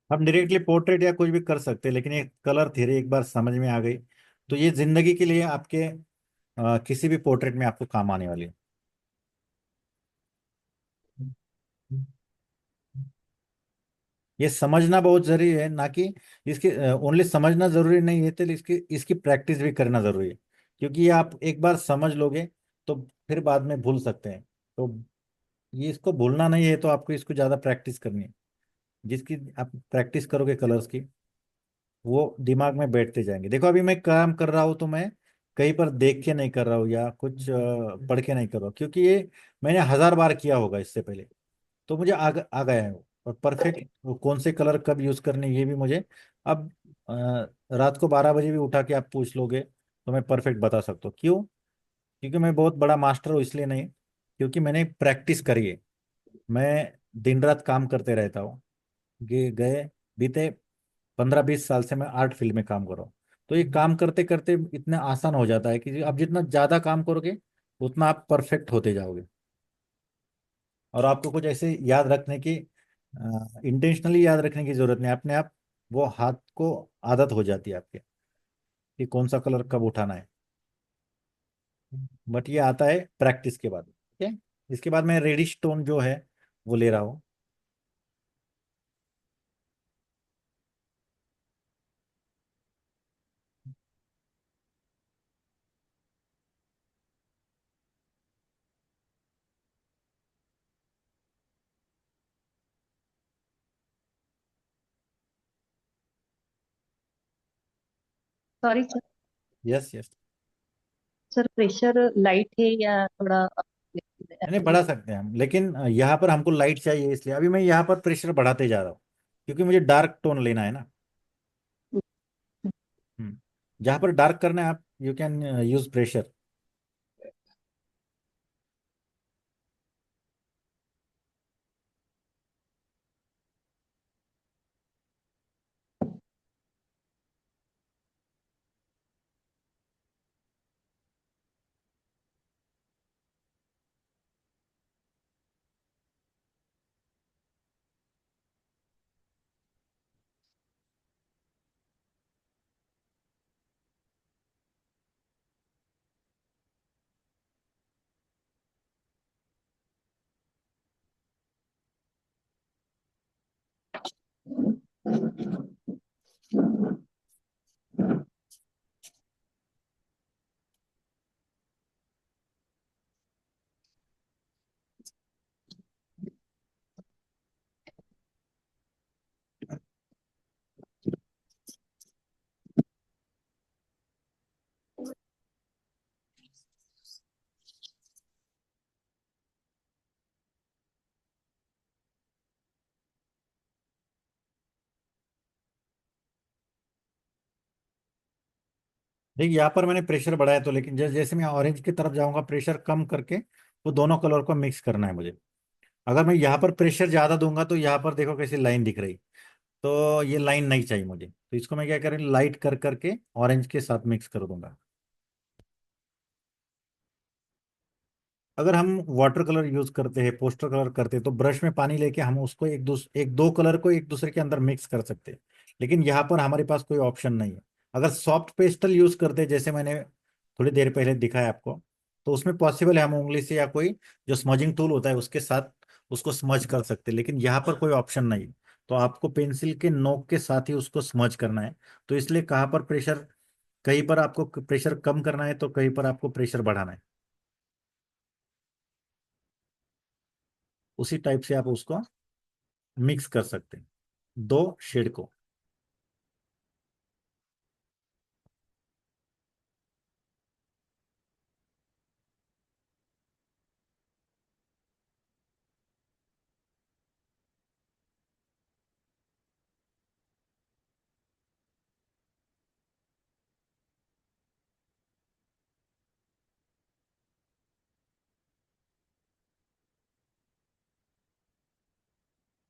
हम डायरेक्टली पोर्ट्रेट या कुछ भी कर सकते हैं, लेकिन ये कलर थ्योरी एक बार समझ में आ गई तो ये जिंदगी के लिए आपके किसी भी पोर्ट्रेट में आपको काम आने वाली है। ये समझना बहुत जरूरी है, ना कि इसकी ओनली समझना जरूरी नहीं है, तो इसकी इसकी प्रैक्टिस भी करना जरूरी है। क्योंकि ये आप एक बार समझ लोगे तो फिर बाद में भूल सकते हैं। तो ये इसको भूलना नहीं है, तो आपको इसको ज्यादा प्रैक्टिस करनी है। जिसकी आप प्रैक्टिस करोगे कलर्स की, वो दिमाग में बैठते जाएंगे। देखो अभी मैं काम कर रहा हूँ तो मैं कहीं पर देख के नहीं कर रहा हूँ या कुछ पढ़ के नहीं कर रहा हूँ, क्योंकि ये मैंने 1000 बार किया होगा इससे पहले। तो मुझे आ गया है वो। और परफेक्ट वो कौन से कलर कब यूज करने ये भी मुझे अब रात को 12 बजे भी उठा के आप पूछ लोगे तो मैं परफेक्ट बता सकता हूँ। क्यों? क्योंकि मैं बहुत बड़ा मास्टर हूँ इसलिए नहीं, क्योंकि मैंने प्रैक्टिस करी है। मैं दिन रात काम करते रहता हूँ। गए बीते 15-20 साल से मैं आर्ट फील्ड में काम कर रहा हूँ। तो ये काम करते करते इतना आसान हो जाता है कि आप जितना ज्यादा काम करोगे उतना आप परफेक्ट होते जाओगे। और आपको कुछ ऐसे याद रखने की, इंटेंशनली याद रखने की जरूरत नहीं, अपने आप वो हाथ को आदत हो जाती है आपके कि कौन सा कलर कब उठाना है। बट ये आता है प्रैक्टिस के बाद। ठीक है। इसके बाद मैं रेडिश टोन जो है वो ले रहा हूँ। Sorry sir. Yes yes. Sir pressure light है या थोड़ा नहीं बढ़ा सकते हैं हम, लेकिन यहाँ पर हमको लाइट चाहिए, इसलिए अभी मैं यहाँ पर प्रेशर बढ़ाते जा रहा हूँ, क्योंकि मुझे डार्क टोन लेना है ना। जहाँ पर डार्क करना है आप यू कैन यूज प्रेशर। देखिए यहाँ पर मैंने प्रेशर बढ़ाया, तो लेकिन जैसे जैसे मैं ऑरेंज की तरफ जाऊंगा प्रेशर कम करके वो दोनों कलर को मिक्स करना है मुझे। अगर मैं यहाँ पर प्रेशर ज्यादा दूंगा तो यहाँ पर देखो कैसी लाइन दिख रही, तो ये लाइन नहीं चाहिए मुझे, तो इसको मैं क्या करें लाइट कर करके ऑरेंज के साथ मिक्स कर दूंगा। अगर हम वाटर कलर यूज करते हैं, पोस्टर कलर करते हैं, तो ब्रश में पानी लेके हम उसको एक दो कलर को एक दूसरे के अंदर मिक्स कर सकते हैं। लेकिन यहाँ पर हमारे पास कोई ऑप्शन नहीं है। अगर सॉफ्ट पेस्टल यूज करते हैं, जैसे मैंने थोड़ी देर पहले दिखाया आपको, तो उसमें पॉसिबल है हम उंगली से या कोई जो स्मजिंग टूल होता है उसके साथ उसको स्मज कर सकते हैं, लेकिन यहाँ पर कोई ऑप्शन नहीं है। तो आपको पेंसिल के नोक के साथ ही उसको स्मज करना है। तो इसलिए कहाँ पर प्रेशर, कहीं पर आपको प्रेशर कम करना है तो कहीं पर आपको प्रेशर बढ़ाना है। उसी टाइप से आप उसको मिक्स कर सकते हैं दो शेड को।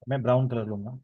मैं ब्राउन कलर लूंगा।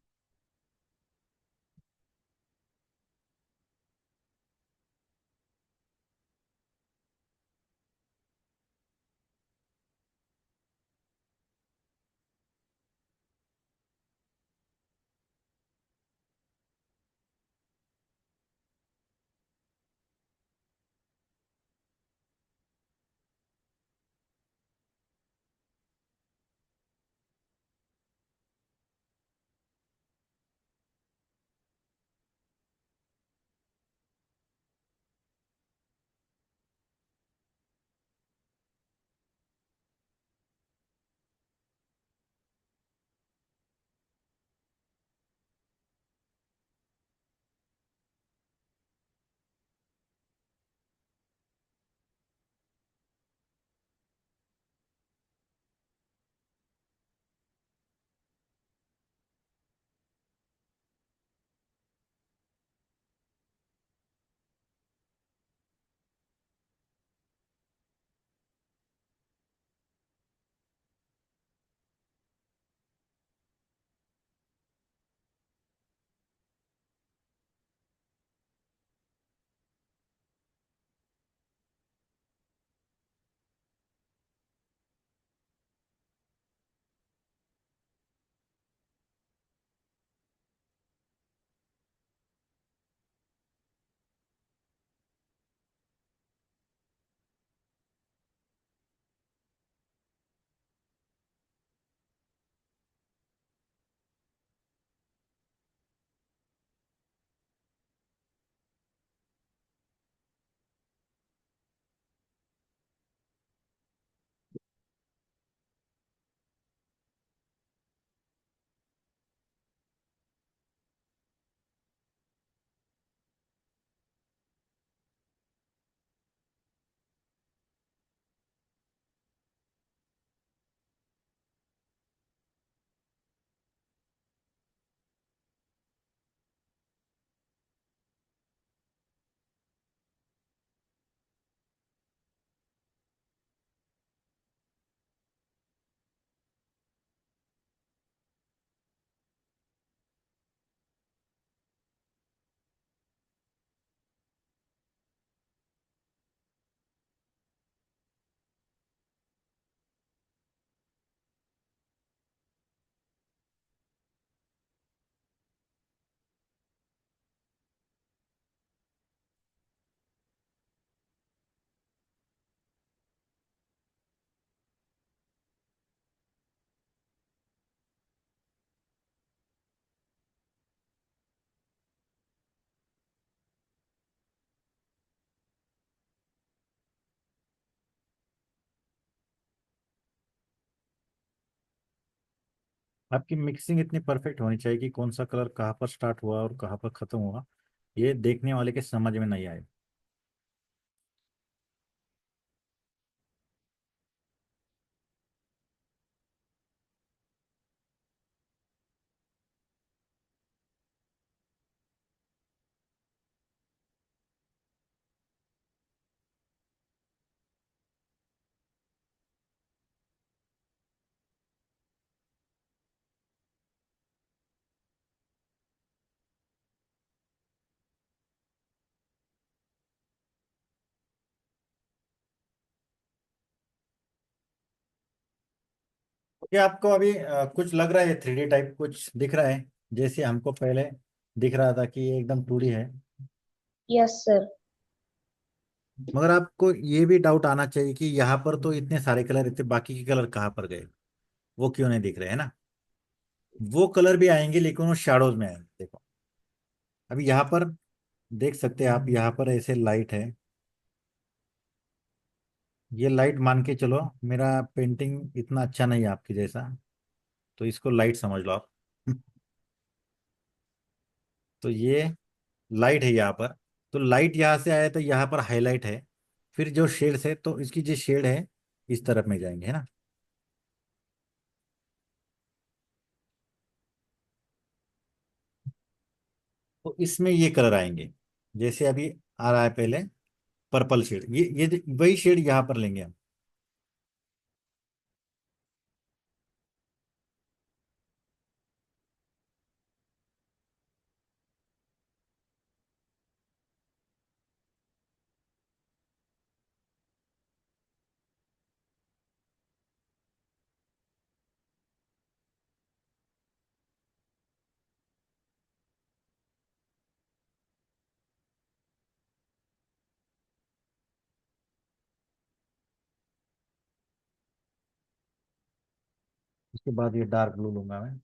आपकी मिक्सिंग इतनी परफेक्ट होनी चाहिए कि कौन सा कलर कहाँ पर स्टार्ट हुआ और कहाँ पर खत्म हुआ, ये देखने वाले के समझ में नहीं आए। क्या आपको अभी कुछ लग रहा है, 3D टाइप कुछ दिख रहा है जैसे हमको पहले दिख रहा था कि ये एकदम 2D है? Yes sir. मगर आपको ये भी डाउट आना चाहिए कि यहाँ पर तो इतने सारे कलर, इतने बाकी के कलर कहाँ पर गए, वो क्यों नहीं दिख रहे है ना? वो कलर भी आएंगे लेकिन वो शैडोज में आएंगे। देखो अभी यहाँ पर देख सकते हैं आप, यहाँ पर ऐसे लाइट है, ये लाइट मान के चलो, मेरा पेंटिंग इतना अच्छा नहीं है आपके जैसा, तो इसको लाइट समझ लो आप। तो ये लाइट है यहाँ पर, तो लाइट यहाँ से आया तो यहाँ पर हाईलाइट है, फिर जो शेड्स है तो इसकी जो शेड है इस तरफ में जाएंगे, है ना? तो इसमें ये कलर आएंगे, जैसे अभी आ रहा है पहले पर्पल शेड, ये वही शेड यहाँ पर लेंगे हम। उसके बाद ये डार्क ब्लू लूंगा मैं।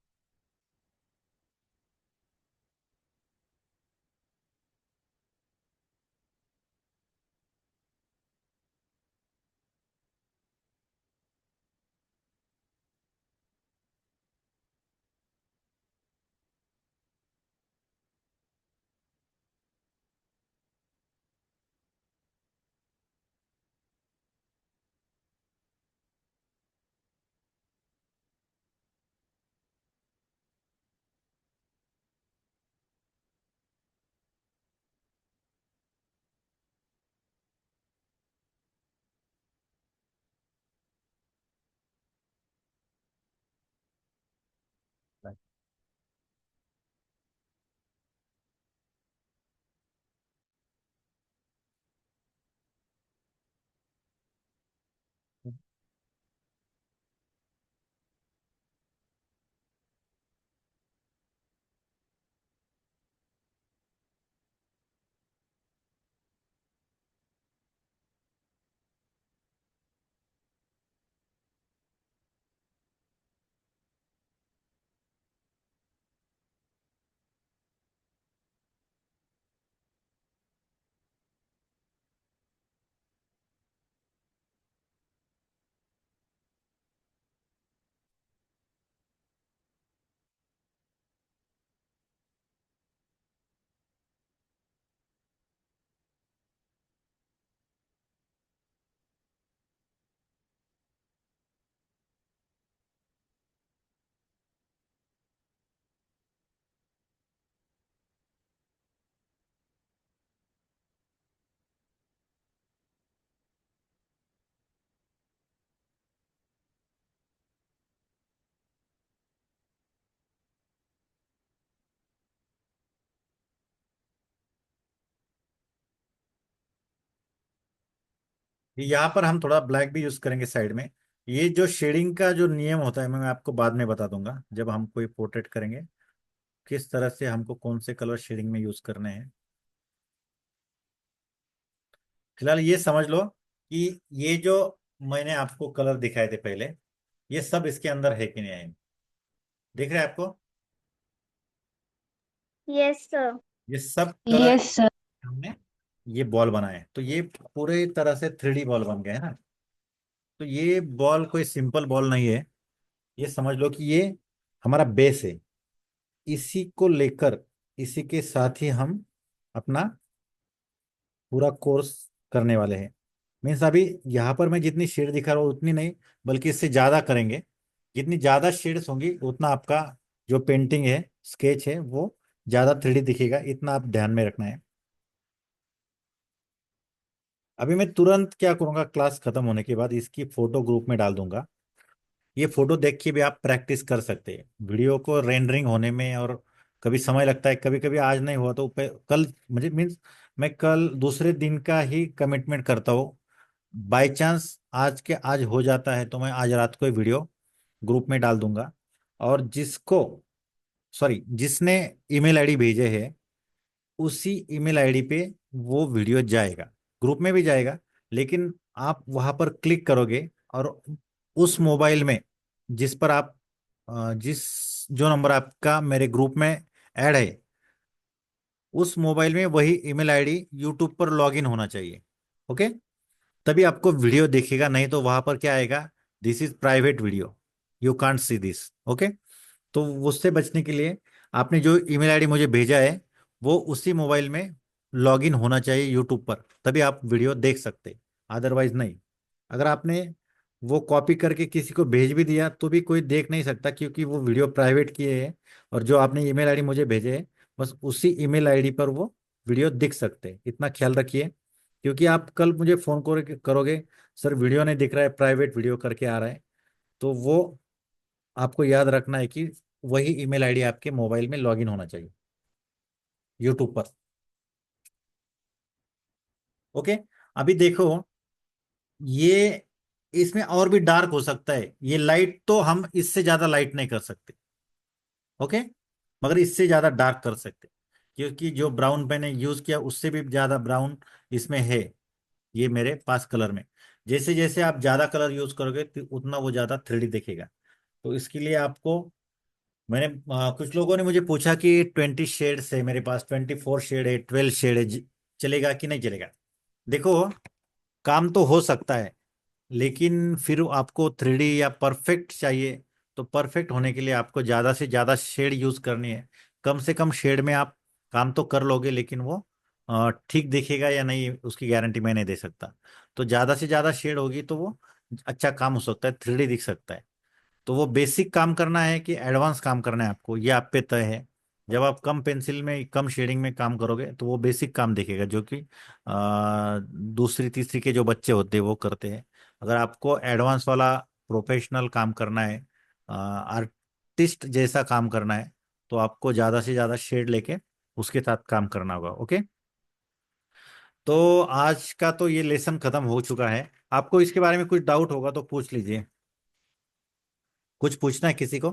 यहाँ पर हम थोड़ा ब्लैक भी यूज करेंगे साइड में। ये जो शेडिंग का जो नियम होता है मैं आपको बाद में बता दूंगा जब हम कोई पोर्ट्रेट करेंगे, किस तरह से हमको कौन से कलर शेडिंग में यूज करने हैं। फिलहाल ये समझ लो कि ये जो मैंने आपको कलर दिखाए थे पहले, ये सब इसके अंदर है कि नहीं है, दिख रहा है आपको? Yes sir. ये सब कलर यस सर। हमने ये बॉल बनाए, तो ये पूरे तरह से 3D बॉल बन गए है ना। तो ये बॉल कोई सिंपल बॉल नहीं है, ये समझ लो कि ये हमारा बेस है, इसी को लेकर इसी के साथ ही हम अपना पूरा कोर्स करने वाले हैं। मीन्स अभी यहाँ पर मैं जितनी शेड दिखा रहा हूँ उतनी नहीं, बल्कि इससे ज़्यादा करेंगे। जितनी ज़्यादा शेड्स होंगी उतना आपका जो पेंटिंग है, स्केच है, वो ज़्यादा 3D दिखेगा। इतना आप ध्यान में रखना है। अभी मैं तुरंत क्या करूँगा, क्लास खत्म होने के बाद इसकी फोटो ग्रुप में डाल दूंगा। ये फोटो देख के भी आप प्रैक्टिस कर सकते हैं वीडियो को रेंडरिंग होने में। और कभी समय लगता है, कभी कभी आज नहीं हुआ तो कल, मुझे मीन्स मैं कल दूसरे दिन का ही कमिटमेंट करता हूँ। बाय चांस आज के आज हो जाता है तो मैं आज रात को ही वीडियो ग्रुप में डाल दूंगा। और जिसने ईमेल आईडी भेजे है उसी ईमेल आईडी पे वो वीडियो जाएगा, ग्रुप में भी जाएगा। लेकिन आप वहां पर क्लिक करोगे और उस मोबाइल में जिस पर आप जिस जो नंबर आपका मेरे ग्रुप में ऐड है, उस मोबाइल में वही ईमेल आईडी यूट्यूब पर लॉगिन होना चाहिए। ओके, तभी आपको वीडियो दिखेगा, नहीं तो वहां पर क्या आएगा, this is private video, you can't see this. Okay, तो उससे बचने के लिए आपने जो ईमेल आईडी मुझे भेजा है वो उसी मोबाइल में लॉगिन होना चाहिए यूट्यूब पर, तभी आप वीडियो देख सकते, अदरवाइज नहीं। अगर आपने वो कॉपी करके किसी को भेज भी दिया तो भी कोई देख नहीं सकता, क्योंकि वो वीडियो प्राइवेट किए हैं। और जो आपने ईमेल आईडी मुझे भेजे है बस उसी ईमेल आईडी पर वो वीडियो दिख सकते हैं। इतना ख्याल रखिए, क्योंकि आप कल मुझे फोन करोगे, सर वीडियो नहीं दिख रहा है, प्राइवेट वीडियो करके आ रहा है, तो वो आपको याद रखना है कि वही ईमेल आईडी आपके मोबाइल में लॉगिन होना चाहिए यूट्यूब पर। ओके, अभी देखो ये, इसमें और भी डार्क हो सकता है। ये लाइट तो हम इससे ज्यादा लाइट नहीं कर सकते, ओके, मगर इससे ज्यादा डार्क कर सकते, क्योंकि जो ब्राउन मैंने यूज किया उससे भी ज्यादा ब्राउन इसमें है ये मेरे पास कलर में। जैसे जैसे आप ज्यादा कलर यूज करोगे तो उतना वो ज्यादा 3D दिखेगा। तो इसके लिए आपको मैंने कुछ लोगों ने मुझे पूछा कि 20 शेड्स है मेरे पास, 24 शेड है, 12 शेड है, चलेगा कि नहीं चलेगा। देखो, काम तो हो सकता है, लेकिन फिर आपको 3D या परफेक्ट चाहिए। तो परफेक्ट होने के लिए आपको ज़्यादा से ज़्यादा शेड यूज करनी है। कम से कम शेड में आप काम तो कर लोगे, लेकिन वो ठीक दिखेगा या नहीं उसकी गारंटी मैं नहीं दे सकता। तो ज़्यादा से ज़्यादा शेड होगी तो वो अच्छा काम हो सकता है, 3D दिख सकता है। तो वो बेसिक काम करना है कि एडवांस काम करना है आपको, ये आप पे तय है। जब आप कम पेंसिल में कम शेडिंग में काम करोगे तो वो बेसिक काम दिखेगा, जो कि दूसरी तीसरी के जो बच्चे होते हैं वो करते हैं। अगर आपको एडवांस वाला प्रोफेशनल काम करना है, आर्टिस्ट जैसा काम करना है, तो आपको ज़्यादा से ज़्यादा शेड लेके उसके साथ काम करना होगा। ओके, तो आज का तो ये लेसन खत्म हो चुका है। आपको इसके बारे में कुछ डाउट होगा तो पूछ लीजिए। कुछ पूछना है किसी को?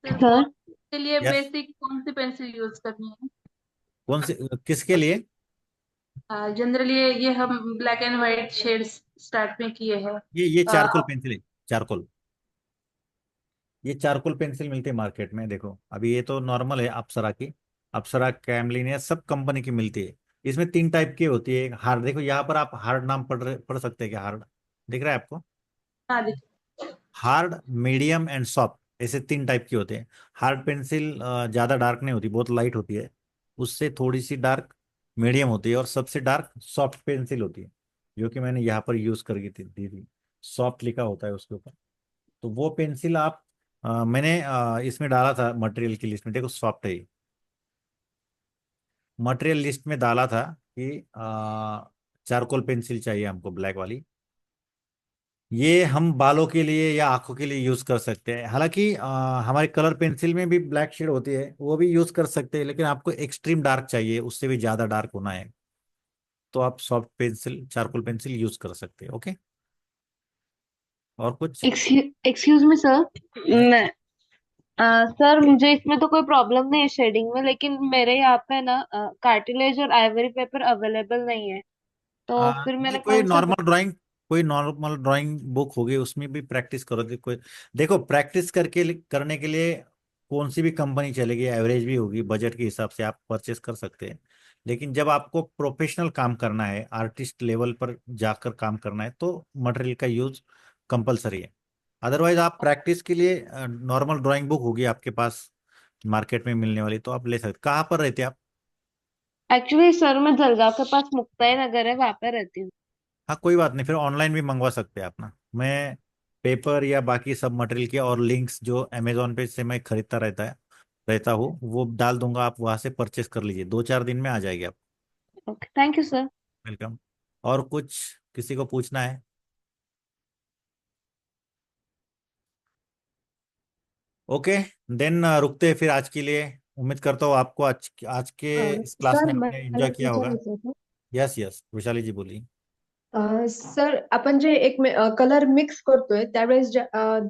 सर के लिए यस, बेसिक कौन सी पेंसिल यूज करनी है? कौन से, किसके लिए? जनरली ये हम black and white shades start में किए हैं। ये चारकोल पेंसिल है, चारकोल। ये चारकोल पेंसिल मिलती है मार्केट में। देखो अभी ये तो नॉर्मल है, अप्सरा की, अप्सरा, कैमलिन, ये सब कंपनी की मिलती है। इसमें 3 टाइप की होती है। एक हार्ड, देखो यहाँ पर आप हार्ड नाम पढ़ सकते हैं क्या? हार्ड दिख रहा है आपको? हाँ हार्ड, मीडियम एंड सॉफ्ट, ऐसे 3 टाइप की होते हैं। हार्ड पेंसिल ज़्यादा डार्क नहीं होती, बहुत लाइट होती है। उससे थोड़ी सी डार्क मीडियम होती है, और सबसे डार्क सॉफ्ट पेंसिल होती है, जो कि मैंने यहाँ पर यूज़ करके दी थी। सॉफ्ट लिखा होता है उसके ऊपर। तो वो पेंसिल आप मैंने इसमें डाला था मटेरियल की लिस्ट में। देखो सॉफ्ट है ये, मटेरियल लिस्ट में डाला था कि चारकोल पेंसिल चाहिए हमको, ब्लैक वाली। ये हम बालों के लिए या आंखों के लिए यूज कर सकते हैं। हालांकि हमारे कलर पेंसिल में भी ब्लैक शेड होती है, वो भी यूज कर सकते हैं, लेकिन आपको एक्सट्रीम डार्क चाहिए, उससे भी ज्यादा डार्क होना है, तो आप soft pencil, charcoal pencil use कर सकते हैं। ओके, और कुछ? Excuse me sir. मैं सर मुझे इसमें तो कोई प्रॉब्लम नहीं है शेडिंग में, लेकिन मेरे यहाँ पे ना कार्टिलेज और आइवरी पेपर अवेलेबल नहीं है, तो फिर नहीं, मैंने कौन सा कोई नॉर्मल ड्राइंग बुक होगी उसमें भी प्रैक्टिस करो। कोई, देखो प्रैक्टिस करने के लिए कौन सी भी कंपनी चलेगी, एवरेज भी होगी, बजट के हिसाब से आप परचेस कर सकते हैं। लेकिन जब आपको प्रोफेशनल काम करना है, आर्टिस्ट लेवल पर जाकर काम करना है, तो मटेरियल का यूज कंपलसरी है। अदरवाइज आप प्रैक्टिस के लिए नॉर्मल ड्राइंग बुक होगी आपके पास मार्केट में मिलने वाली, तो आप ले सकते। कहाँ पर रहते हैं आप? एक्चुअली सर मैं जलगांव के पास मुक्ताई नगर है, वहां पे रहती हूँ। हाँ कोई बात नहीं, फिर ऑनलाइन भी मंगवा सकते हैं आप ना। मैं पेपर या बाकी सब मटेरियल के और लिंक्स जो अमेजोन पे से मैं खरीदता रहता हूँ, वो डाल दूंगा, आप वहां से परचेस कर लीजिए, 2-4 दिन में आ जाएगी आप। Okay, thank you sir. Welcome. और कुछ किसी को पूछना है? ओके, देन रुकते हैं फिर आज के लिए। उम्मीद करता हूँ आपको आज आज के इस क्लास सर में आपने मला एंजॉय किया होगा। विचारायचं होतं. यस यस, वैशाली जी बोलिए। सर आपण जे कलर मिक्स करतोय त्यावेळेस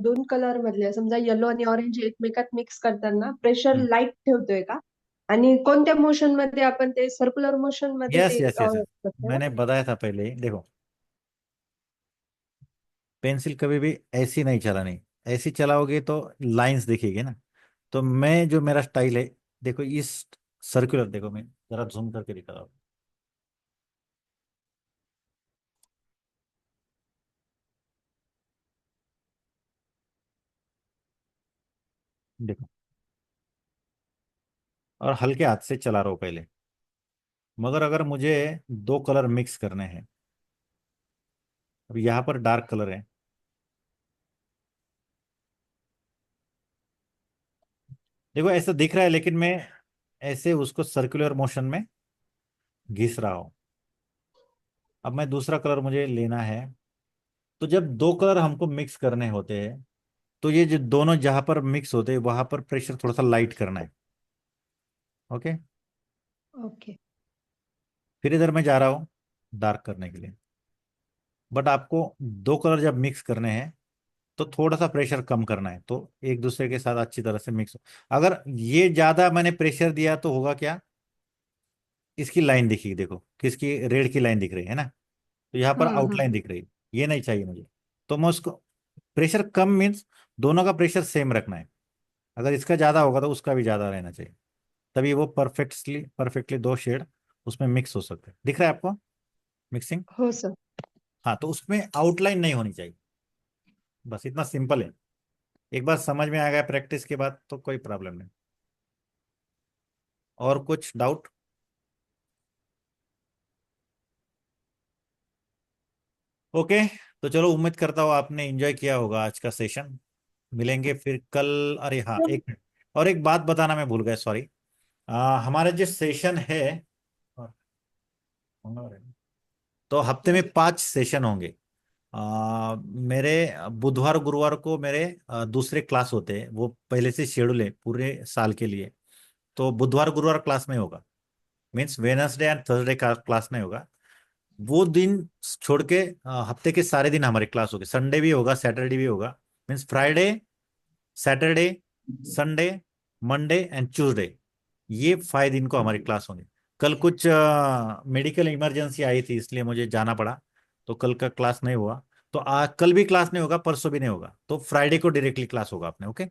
दोन कलर मधले समजा येलो आणि ऑरेंज एकमेकात मिक्स करताना प्रेशर लाईट ठेवतोय का? आणि कोणत्या मोशन मध्ये आपण ते सर्क्युलर मोशन मध्ये यस ते यस यस यस, करतोय ना? मैंने बताया था पहले ही। देखो, पेंसिल कभी भी ऐसी नहीं चलानी, ऐसी चलाओगे तो लाइंस दिखेगी ना। तो मैं जो मेरा स्टाइल है, देखो इस सर्कुलर, देखो मैं जरा जूम करके दिखा रहा हूँ। देखो, और हल्के हाथ से चला रहा हूँ पहले। मगर अगर मुझे दो कलर मिक्स करने हैं, अब यहाँ पर डार्क कलर है, देखो ऐसा दिख रहा है, लेकिन मैं ऐसे उसको सर्कुलर मोशन में घिस रहा हूँ। अब मैं दूसरा कलर मुझे लेना है, तो जब दो कलर हमको मिक्स करने होते हैं, तो ये जो दोनों जहां पर मिक्स होते हैं वहां पर प्रेशर थोड़ा सा लाइट करना है। Okay, okay. फिर इधर मैं जा रहा हूँ डार्क करने के लिए। बट आपको दो कलर जब मिक्स करने हैं तो थोड़ा सा प्रेशर कम करना है, तो एक दूसरे के साथ अच्छी तरह से मिक्स हो। अगर ये ज्यादा मैंने प्रेशर दिया तो होगा क्या, इसकी लाइन दिखेगी, देखो किसकी, रेड की लाइन दिख रही है ना, तो यहाँ पर आउटलाइन दिख रही है। ये नहीं चाहिए मुझे, तो मैं उसको प्रेशर कम मीन्स दोनों का प्रेशर सेम रखना है। अगर इसका ज्यादा होगा तो उसका भी ज्यादा रहना चाहिए, तभी वो परफेक्टली परफेक्टली दो शेड उसमें मिक्स हो सकते हैं। दिख रहा है आपको मिक्सिंग? हो सर. हाँ, तो उसमें आउटलाइन नहीं होनी चाहिए, बस इतना सिंपल है। एक बार समझ में आ गया प्रैक्टिस के बाद तो कोई प्रॉब्लम नहीं। और कुछ डाउट? ओके, तो चलो, उम्मीद करता हूँ आपने एंजॉय किया होगा आज का सेशन। मिलेंगे फिर कल। अरे हाँ, एक मिनट, और एक बात बताना मैं भूल गया, सॉरी। हमारा जो सेशन है, तो हफ्ते में 5 सेशन होंगे। मेरे बुधवार गुरुवार को मेरे दूसरे क्लास होते हैं, वो पहले से शेड्यूल है पूरे साल के लिए। तो बुधवार गुरुवार क्लास नहीं होगा, मीन्स वेनसडे एंड थर्सडे का क्लास नहीं होगा। वो दिन छोड़ के हफ्ते के सारे दिन हमारी क्लास होगी। संडे भी होगा, सैटरडे भी होगा, means Friday, Saturday, Sunday, Monday and Tuesday, ये 5 दिन को हमारी क्लास होगी। कल कुछ मेडिकल इमरजेंसी आई थी, इसलिए मुझे जाना पड़ा, तो कल का क्लास नहीं हुआ। तो कल भी क्लास नहीं होगा, परसों भी नहीं होगा, तो फ्राइडे को डायरेक्टली क्लास होगा अपने। ओके,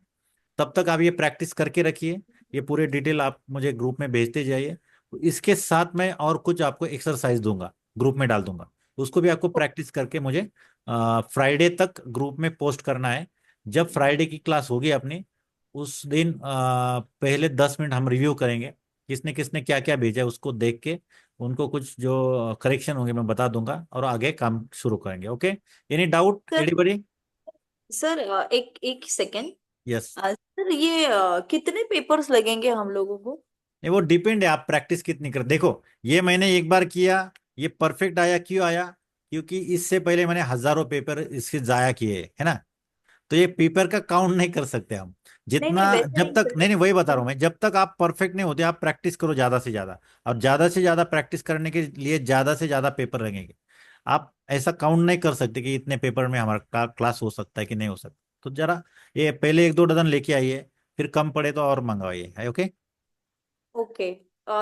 तब तक आप ये प्रैक्टिस करके रखिए। ये पूरे डिटेल आप मुझे ग्रुप में भेजते जाइए। तो इसके साथ मैं और कुछ आपको एक्सरसाइज दूंगा, ग्रुप में डाल दूंगा, उसको भी आपको प्रैक्टिस करके मुझे फ्राइडे तक ग्रुप में पोस्ट करना है। जब फ्राइडे की क्लास होगी अपनी, उस दिन पहले 10 मिनट हम रिव्यू करेंगे, किसने किसने क्या क्या भेजा है उसको देख के उनको कुछ जो करेक्शन होंगे मैं बता दूंगा, और आगे काम शुरू करेंगे। Okay, any doubt sir anybody? Sir एक एक सेकेंड। यस। सर ये कितने पेपर्स लगेंगे हम लोगों को? नहीं, वो डिपेंड है आप प्रैक्टिस कितनी कर। देखो, ये मैंने एक बार किया, ये परफेक्ट आया। क्यों आया? क्योंकि इससे पहले मैंने हजारों पेपर इसके जाया किए है ना। तो ये पेपर का काउंट नहीं कर सकते हम। नहीं जितना, नहीं, वैसे जब नहीं तक, नहीं सर। नहीं, वही बता रहा हूं मैं, जब तक आप परफेक्ट नहीं होते आप प्रैक्टिस करो ज्यादा से ज्यादा। और ज्यादा से ज्यादा प्रैक्टिस करने के लिए ज्यादा से ज्यादा पेपर लगेंगे। आप ऐसा काउंट नहीं कर सकते कि इतने पेपर में हमारा क्लास हो सकता है कि नहीं हो सकता। तो जरा ये पहले 1-2 डजन लेके आइए, फिर कम पड़े तो और मंगवाइए, है okay? Okay.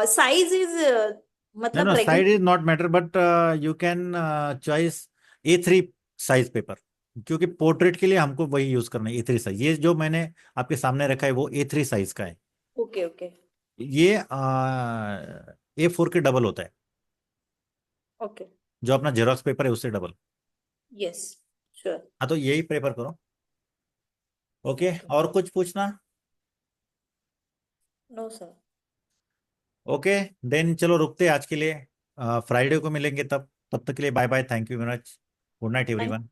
Size is No, मतलब no, size is regular? not matter, but you can choice A3 size paper, क्योंकि पोर्ट्रेट के लिए हमको वही यूज करना है, A3 साइज। ये जो मैंने आपके सामने रखा है वो A3 साइज का है। ओके ओके ये A4 के डबल होता है, ओके। जो अपना जेरोक्स पेपर है उससे डबल। Yes, sure. हाँ, तो यही प्रेफर करो। ओके, और कुछ पूछना? No sir. ओके, देन चलो रुकते हैं आज के लिए। फ्राइडे को मिलेंगे, तब तक के लिए bye bye, thank you very much, good night everyone.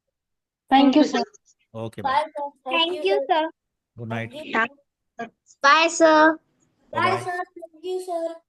Thank you sir. Okay bye, bye sir, thank you sir. Good night, bye sir. Bye bye bye. Sir, thank you sir.